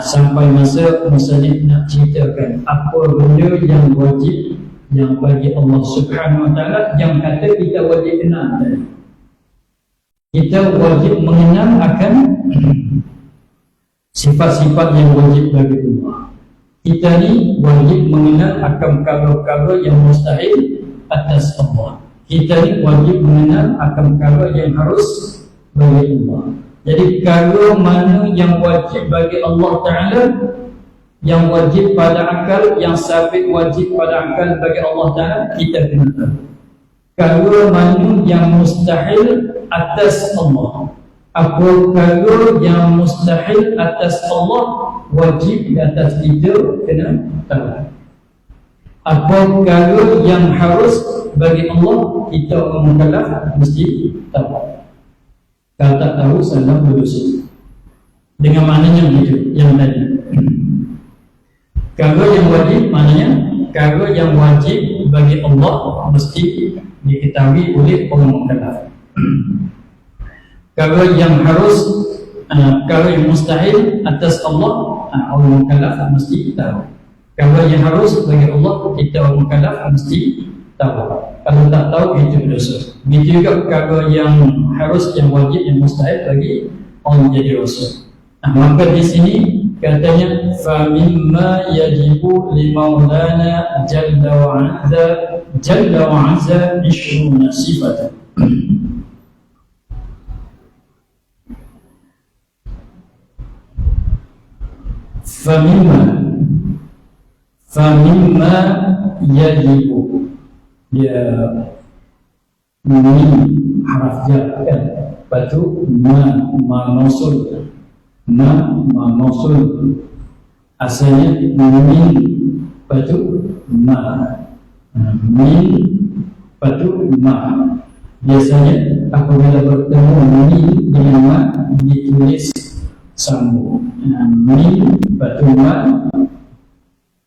sampai masa musannif nak ceritakan apa benda yang wajib yang bagi Allah Subhanahu Wa Taala, yang kata kita wajib kenal tadi. Kita wajib mengenal akan sifat-sifat yang wajib bagi Allah. Kita ni wajib mengenal akan perkara-perkara yang mustahil atas Allah. Kita ni wajib mengenal akan perkara yang harus bagi Allah. Jadi perkara mana yang wajib bagi Allah Ta'ala, yang wajib pada akal, yang sabit wajib pada akal bagi Allah Ta'ala, kita kena tahu. Perkara mana yang mustahil atas Allah, apa perkara yang mustahil atas Allah, wajib di atas kita kena tahu. Apa perkara yang harus bagi Allah, kita orang mukallaf mesti tahu. Kalau tak tahu, salah berdosa. Dengan maknanya begitu yang tadi. Perkara yang wajib maknanya perkara yang wajib bagi Allah mesti diketahui oleh orang mukallaf. Perkara yang harus, perkara yang mustahil atas Allah, orang mukallaf mesti tahu. Kalau yang harus bagi Allah, kita orang mukallaf mesti tahu. Kalau tak tahu, itu berdosa. Begitu juga perkara yang harus, yang wajib, yang mustahil bagi orang jadi dosa. Maka di sini katanya fa mimma yajibu li maulana jalla wa azza 20 sifatan. Famimma yajibu, dia min haraf jar kan, lepas tu ma mausul, asalnya min, lepas tu ma, min, lepas tu ma. Biasanya apabila bertemu min dengan ma ditulis sambung, min, lepas tu ma,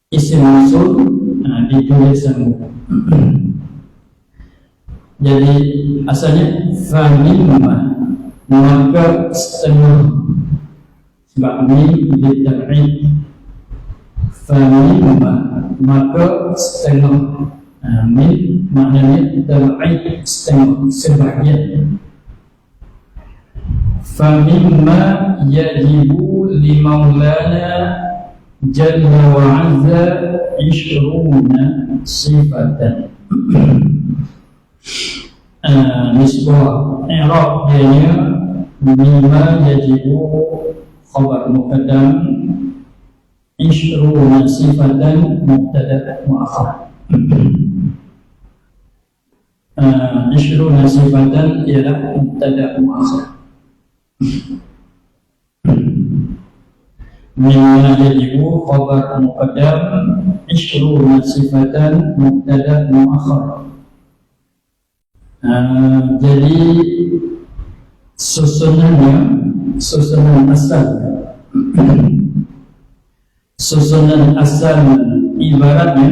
isim mausul, ditulis sambung. Jadi asalnya famimma, maka setengah, sebab min ditab'id, famimma maka setengah, min maknanya tab'id, setengah, sebahagian. Famimma yajibu li maulana jalla wa azza 20 sifatan. Nisbah i'rab dia mimma yajibu khabar muqaddam, 20 sifatan mubtada muakhar. 20 sifatan ialah mubtada muakhar. Mimma yajibu khabar muqaddam, 20 sifatan mubtada muakhar. Jadi susunan asal ibaratnya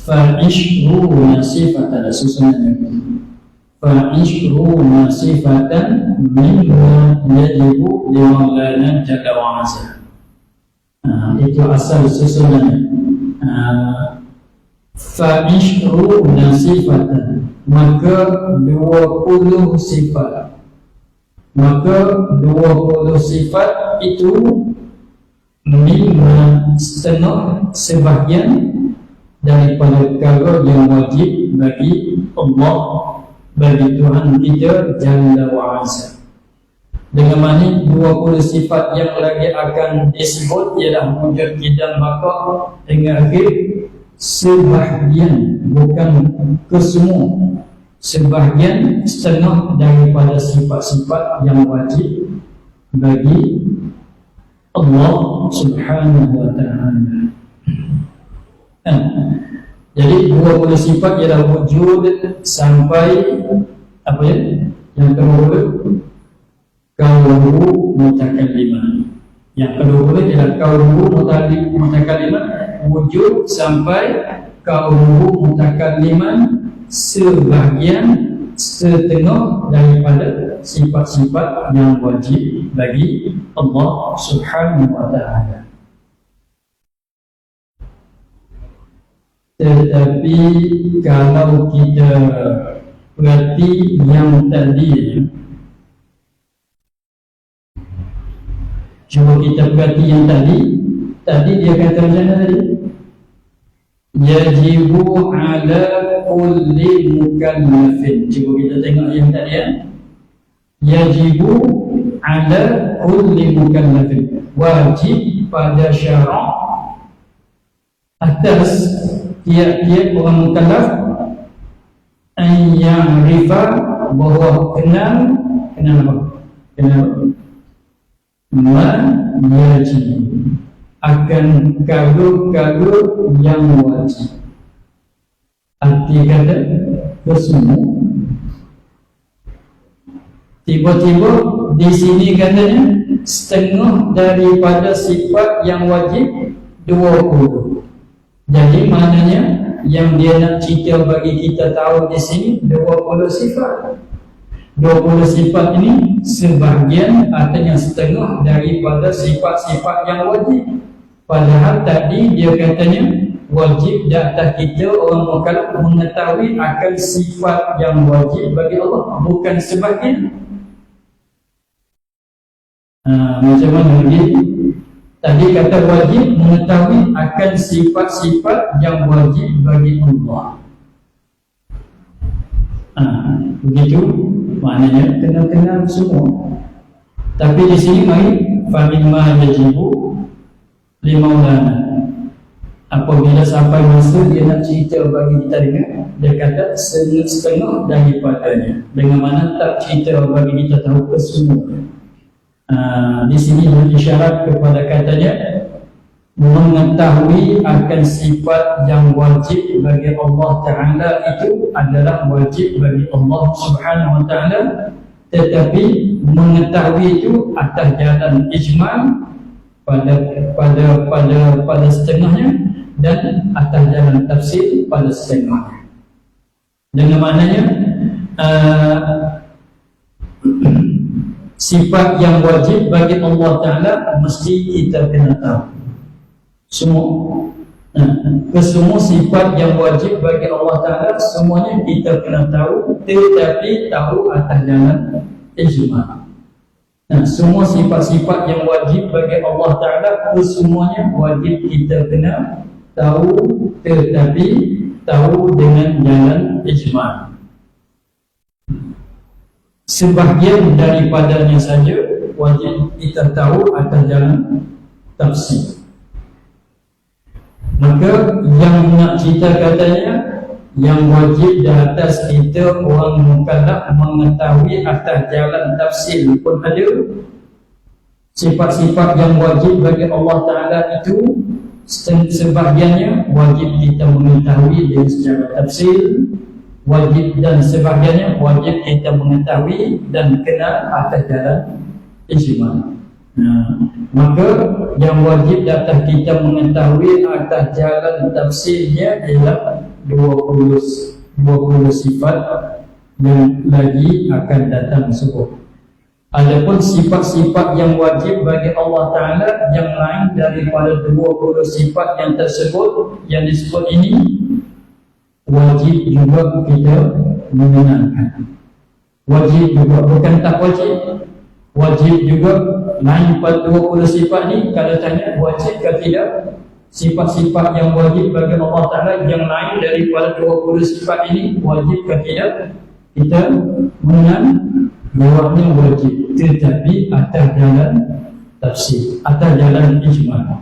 fa'ishruna sifatan, susunannya fa'ishruna sifatan mimma yajibu li maulana jalla wa azza. Itu asal susunannya. Fa'ishruna sifatan, maka 20 sifat. Maka 20 sifat itu mimma, setengah, sebahagian daripada perkara yang wajib bagi Allah, bagi Tuhan kita Jalla wa Azza. Dengan mana 20 sifat yang lagi akan disebut ialah wujud, qidam, baqa hingga akhir, sebahagian, bukan kesemua, sebahagian, setengah daripada sifat-sifat yang wajib bagi Allah Subhanahu wa ta'ala. Jadi 20 sifat ialah wujud sampai apa ya? Yang kedua kauluhu mutakalliman. Yang kedua ialah kauluhu mutakalliman, wujud sampai kauluhu mutakalliman, sebahagian, setengah daripada sifat-sifat yang wajib bagi Allah Subhanahu wa ta'ala. Tetapi kalau kita perhati yang tadi, cuba kita perhati yang tadi dia kata macam mana tadi? Yajibu ala kulli mukallafin. Cuba kita tengok yang tadi ya. Yajibu ala kulli mukallafin, wajib pada syarak atas tiap-tiap orang mukallaf an ya'rifa, bahawa kenal apa? Kenal ma yajib, akan kagum-kagum yang wajib. Arti kata kesemua. Tiba-tiba di sini katanya setengah daripada sifat yang wajib 20. Jadi maknanya yang dia nak cerita bagi kita tahu di sini 20 sifat. 20 sifat ini sebahagian, artinya setengah daripada sifat-sifat yang wajib. Padahal tadi dia katanya wajib di atas kita orang mukallaf mengetahui akan sifat yang wajib bagi Allah, bukan sebahagian. Macam mana lagi? Tadi kata wajib mengetahui akan sifat-sifat yang wajib bagi Allah. Begitu maknanya kena kenal semua. Tapi di sini mari famimma yajibu limaulana. Apabila sampai masa dia nak cerita bagi kita dengar, dia kata setengah daripadanya. Dengan mana tak cerita bagi kita tahu kesemuanya. Di sini berisyarat kepada katanya mengetahui akan sifat yang wajib bagi Allah Ta'ala itu adalah wajib bagi Allah Subhanahu Wa Ta'ala, tetapi mengetahui itu atas jalan ijmal pada setengahnya dan atas jalan tafsir pada setengahnya. Dengan maknanya sifat yang wajib bagi Allah Ta'ala mesti kita kena tahu semua sifat yang wajib bagi Allah Ta'ala semuanya kita kena tahu, tetapi tahu atas jalan ijma'. Semua sifat-sifat yang wajib bagi Allah Ta'ala semuanya wajib kita kena tahu, tetapi tahu dengan jalan ijma'. Sebahagian daripadanya saja wajib kita tahu atas jalan tafsir. Maka yang nak cerita katanya yang wajib di atas kita orang mukallaf mengetahui atas jalan tafsir pun ada. Sifat-sifat yang wajib bagi Allah Ta'ala itu sebahagiannya wajib kita mengetahui dengan secara tafsir, wajib dan sebahagiannya wajib kita mengetahui dan kenal atas jalan ijma'. Maka yang wajib di atas kita mengetahui atas jalan tafsirnya ialah 20 sifat yang lagi akan datang sebut. Adapun sifat-sifat yang wajib bagi Allah Ta'ala yang lain daripada 20 sifat yang tersebut, yang disebut ini, wajib juga kita mengenalkan. Wajib juga, bukan tak wajib. Wajib juga lain pada 20 sifat ni. Kalau tanya wajib ke tidak, sifat-sifat yang wajib bagi Allah Ta'ala yang lain daripada 20 sifat ini wajib ke tidak, kita mengenal jawabnya wajib, tetapi atas jalan tafsir, atas jalan ijma'.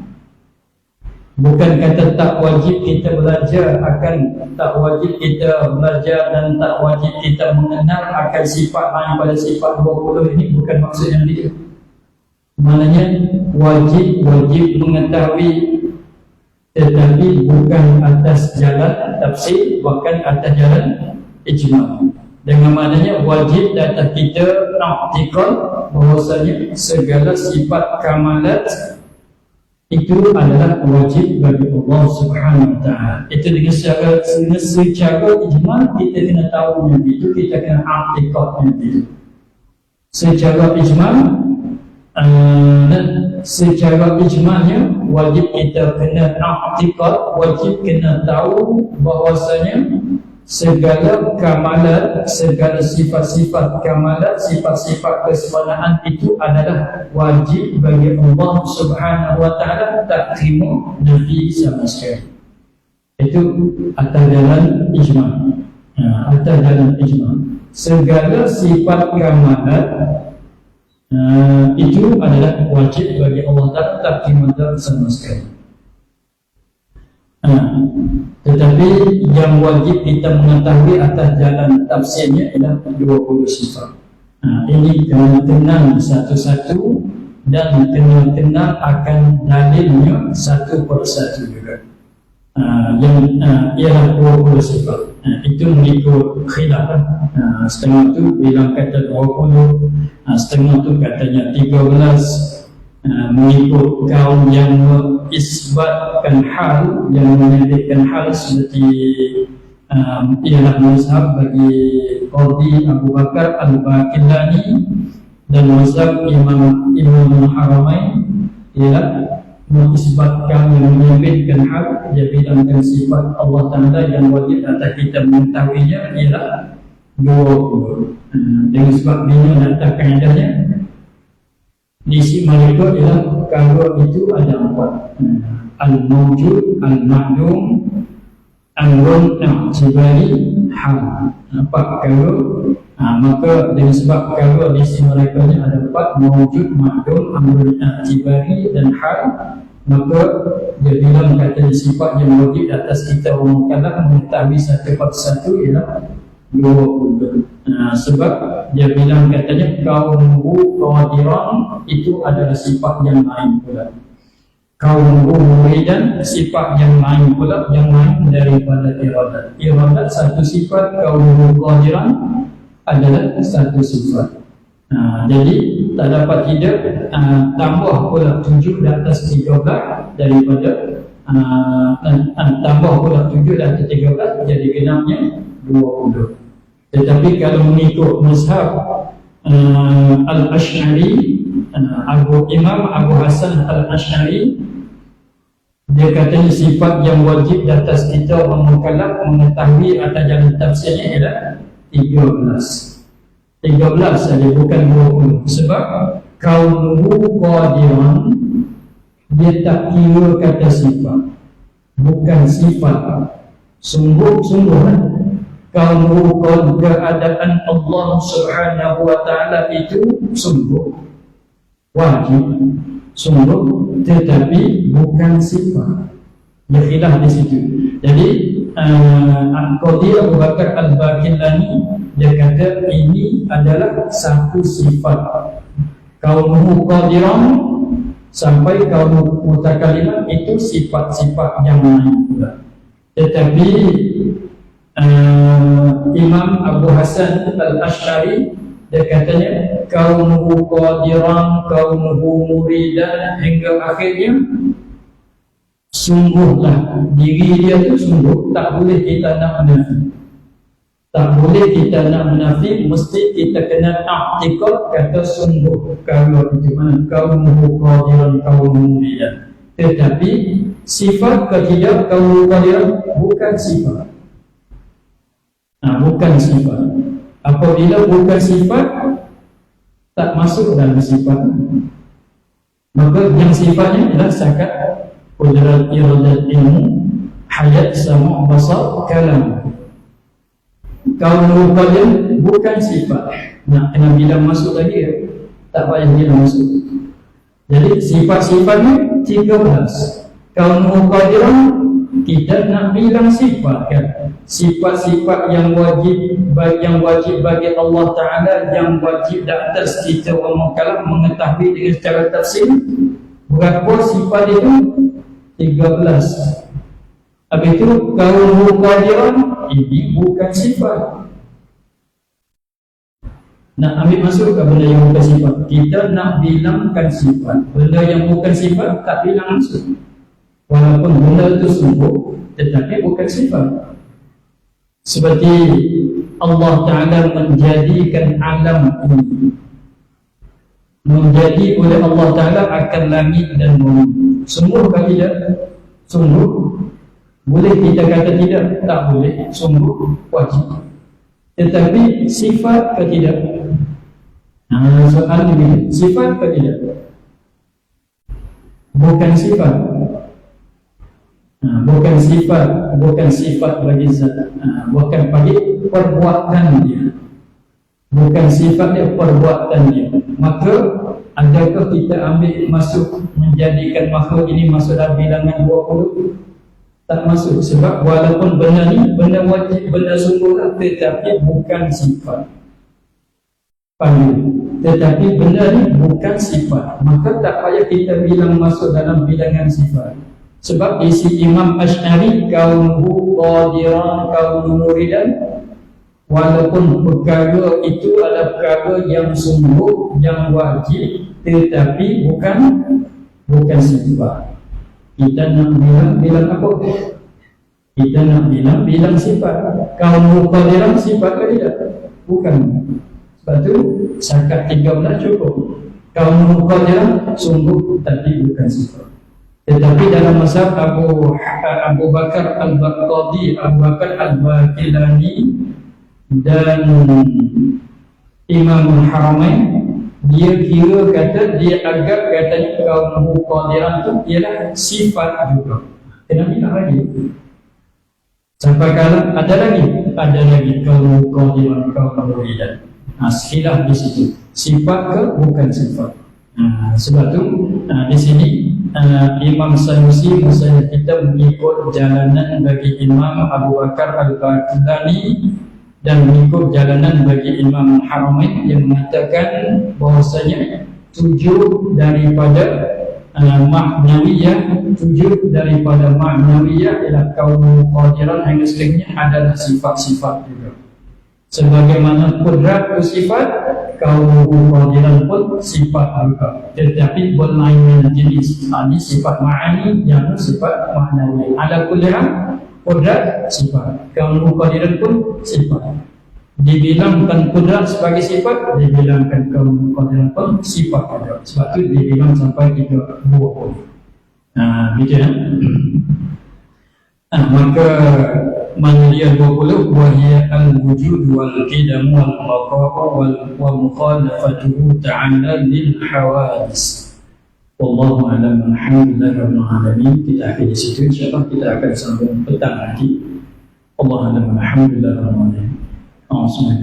Bukan kata tak wajib kita belajar akan, tak wajib kita belajar dan tak wajib kita mengenal akan sifat lain pada sifat 20 ini, bukan maksud yang dia. Maknanya wajib mengetahui, tetapi bukan atas jalan tafsir, bahkan atas jalan ijma'. Dengan maknanya wajib atas kita i'tiqad bahwasanya segala sifat kamalat itu adalah wajib bagi Allah Subhanahu Wa Ta'ala. Itu dengan secara ijma' kita kena tahu yang itu, kita kena i'tiqad yang itu. Secara ijma'nya wajib kita kena i'tiqad, wajib kena tahu bahwasanya segala kamalat, segala sifat-sifat kamalat, sifat-sifat kesempurnaan itu adalah wajib bagi Allah Subhanahu Wa Ta'ala, tak terima nafi sama sekali. Itu atas jalan ijma'. Atas jalan ijma'. Segala sifat kamalat itu adalah wajib bagi Allah Ta'ala, tak terima sama sekali. Tetapi yang wajib kita mengetahui atas jalan tafsirnya ialah 20 sifat. Ini kena kenal satu-satu dan kena kenal akan dalilnya satu persatu juga. Ialah 20 sifat. Itu mengikut khilaf. Setengah tu bilang kata 20, setengah tu katanya 13. Mengikut kaum yang mengisbatkan hal, yang menyebutkan hal seperti ialah mazhab bagi Qadhi Abu Bakar Al-Baqillani dan mazhab Imam Haramain ialah mengisbatkan, yang menyebutkan hal, dia bilangkan sifat Allah Ta'ala yang wajib atas kita mengetahuinya ialah 20. Dengan sebab bina datang kaedahnya isi mereka ialah kalau itu ada 4, al-mawjud, al-ma'lum, amrun, i'tibari, hal. 4 kalau. Maka dengan sebab kalau di sisi mereka ni ada 4, mawjud, ma'lum, amrun, i'tibari dan hal, maka dia bilang kata sifat yang wajib atas kita orang mukallaf mengetahui satu persatu ialah 20. Sebab dia bilang katanya kaunuhu qadiran itu adalah sifat yang lain pula. Kaunuhu muridan sifat yang lain pula, yang lain daripada iradat. Iradat satu sifat, kaunuhu qadiran adalah satu sifat. Jadi tak dapat tidak tambah pula 7 di atas 13 daripada tambah pula 7 di atas 13 jadi genapnya 20. Tetapi kalau mengikut mazhab Al-Asy'ari, Imam Abu Hasan Al-Asy'ari, dia katanya sifat yang wajib di atas kita mukallaf mengetahui atas jalan tafsirnya ialah 13 saja, bukan 20. Sebab kaunuhu qadiran dia tak kira kata sifat, bukan sifat. Sungguh kaunuhu keadaan Allah Subhanahu wa ta'ala itu sungguh wajib, sungguh, tetapi bukan sifat. Dia khilaf di situ. Jadi Al-Qadhi Abu Bakar Al-Baqillani dia kata ini adalah satu sifat. Kaunuhu qadiran sampai kaunuhu mutakalliman itu sifat-sifat yang lain pula. Tetapi Imam Abu Hasan Al-Asy'ari dia katanya kaunuhu qadiran, kaunuhu muridan hingga akhirnya sungguhlah diri dia tu sungguh, tak boleh kita nak menafi. Tak boleh kita nak menafi, mesti kita kena i'tiqad kata sungguh kalau itu mana kaunuhu qadiran, kaunuhu muridan. Tetapi sifat ke tidak kaunuhu qadiran bukan sifat. Bukan sifat. Apabila bukan sifat tak masuk dalam sifat, maka yang sifatnya adalah sakat, qudrat, iradat, ilmu, hayat, sama', basar, kalam. Kaunuhu qadiran bukan sifat. Nak kena bilang masuk lagi ya? Tak payah bilang masuk. Jadi sifat-sifatnya 13. Kaunuhu qadiran kita nak bilang sifat kan? Sifat-sifat yang wajib bagi Allah Ta'ala, yang wajib di atas kita orang mukallaf mengetahui dengan secara tafsir. Berapa sifat itu? 13. Habis itu kaunuhu qadiran ini bukan sifat. Nak ambil masuk ke benda yang bukan sifat, kita nak bilangkan sifat. Benda yang bukan sifat tak bilang masuk, walaupun benda itu sungguh tetapi bukan sifat. Seperti Allah Ta'ala menjadikan alam ini, menjadi oleh Allah Ta'ala akan langit dan bumi. Sungguh ke tidak? Sungguh. Boleh kita kata tidak? Tak boleh. Sungguh wajib. Tetapi sifat ke tidak? Soal ini, sifat ke tidak? Bukan sifat. Bukan sifat, bukan sifat bagi zat, bukan bagi perbuatan dia, bukan sifat dia, perbuatan dia. Maka adakah kita ambil masuk menjadikan makhluk ini masuk dalam bilangan 20? Tak masuk. Sebab walaupun benda ni benda wajib, benda sungguh, tetapi bukan sifat. Tetapi benda ni bukan sifat, maka tak payah kita bilang masuk dalam bilangan sifat. Sebab isi Imam Asy'ari kaunuhu qadiran, kaunuhu muridan, walaupun perkara itu adalah perkara yang sungguh, yang wajib, tetapi bukan sifat. Kita nak bilang apa? Kita nak bilang sifat. Kaunuhu qadiran sifat ke tidak? Bukan. Sebab tu sakat 13 cukup. Kaunuhu qadiran sungguh tapi bukan sifat. Tetapi dalam mazhab Abu Bakar Al-Baghdadi, Abu Bakar Al-Bakilani dan Imam Haramain, dia kira kata, dia anggap katanya kaum muqadiran itu ialah sifat juga. Kenapa nak lagi? Sampai kalau ada lagi kaum muqadiran, kaum muridan. Khilaf di situ. Sifat ke bukan sifat. Sebab tu di sini Imam Sanusi misalnya kita mengikut jalanan bagi Imam Abu Bakar Al-Baghdadi dan mengikut jalanan bagi Imam Haramain yang mengatakan bahwasanya 7 daripada ma'nawiyah ialah kaum muqadiran hanya sekelilingnya adalah sifat-sifat juga. Sebagaimana kudrat itu sifat, kaum muqadiran pun sifat juga, tetapi berlainan jenis. Ini sifat ma'ani, yang sifat ma'nawi. Ada kudrat sifat, kaum muqadiran pun sifat. Dibilangkan kudrat sebagai sifat, dibilangkan kaum muqadiran pun sifat juga. Sebab itu dibilang sampai 32. Begitu ya. Maka manhiyah 20 wahiyya al-wujud wal-qidam wal-baqa'u wa mukhalafatuhu ta'ala lil hawadis. Wallahu a'lam. Alhamdulillahirabbil alamin. Kita akhiri di situ, insyaallah kita akan sambung petang nanti. Wallahu a'lam. Alhamdulillahirabbil alamin. A'udzu billahi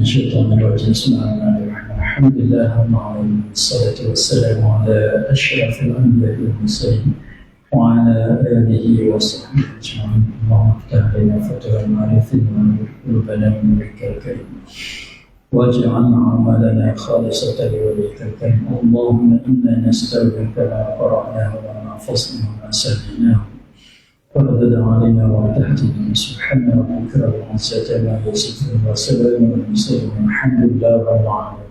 Bismillahirrahmanirrahim. Alhamdulillahirabbil alamin. Wassalatu wassalamu ala asyrafil anbiya'i wal mursalin وعلى آله وصحبه أجمعين. اللهم افتح لنا فتح المعرفة قلوبنا من نورك الكريم واجعل أعمالنا خالصة لوجهك الكريم. اللهم إنا نستودعك ما قرأناه وما حفظناه وما سمعناه وردد علينا وتحتنا. سبحان ربك رب العزة عما يصفون وسلام على المرسلين والحمد لله رب العالمين.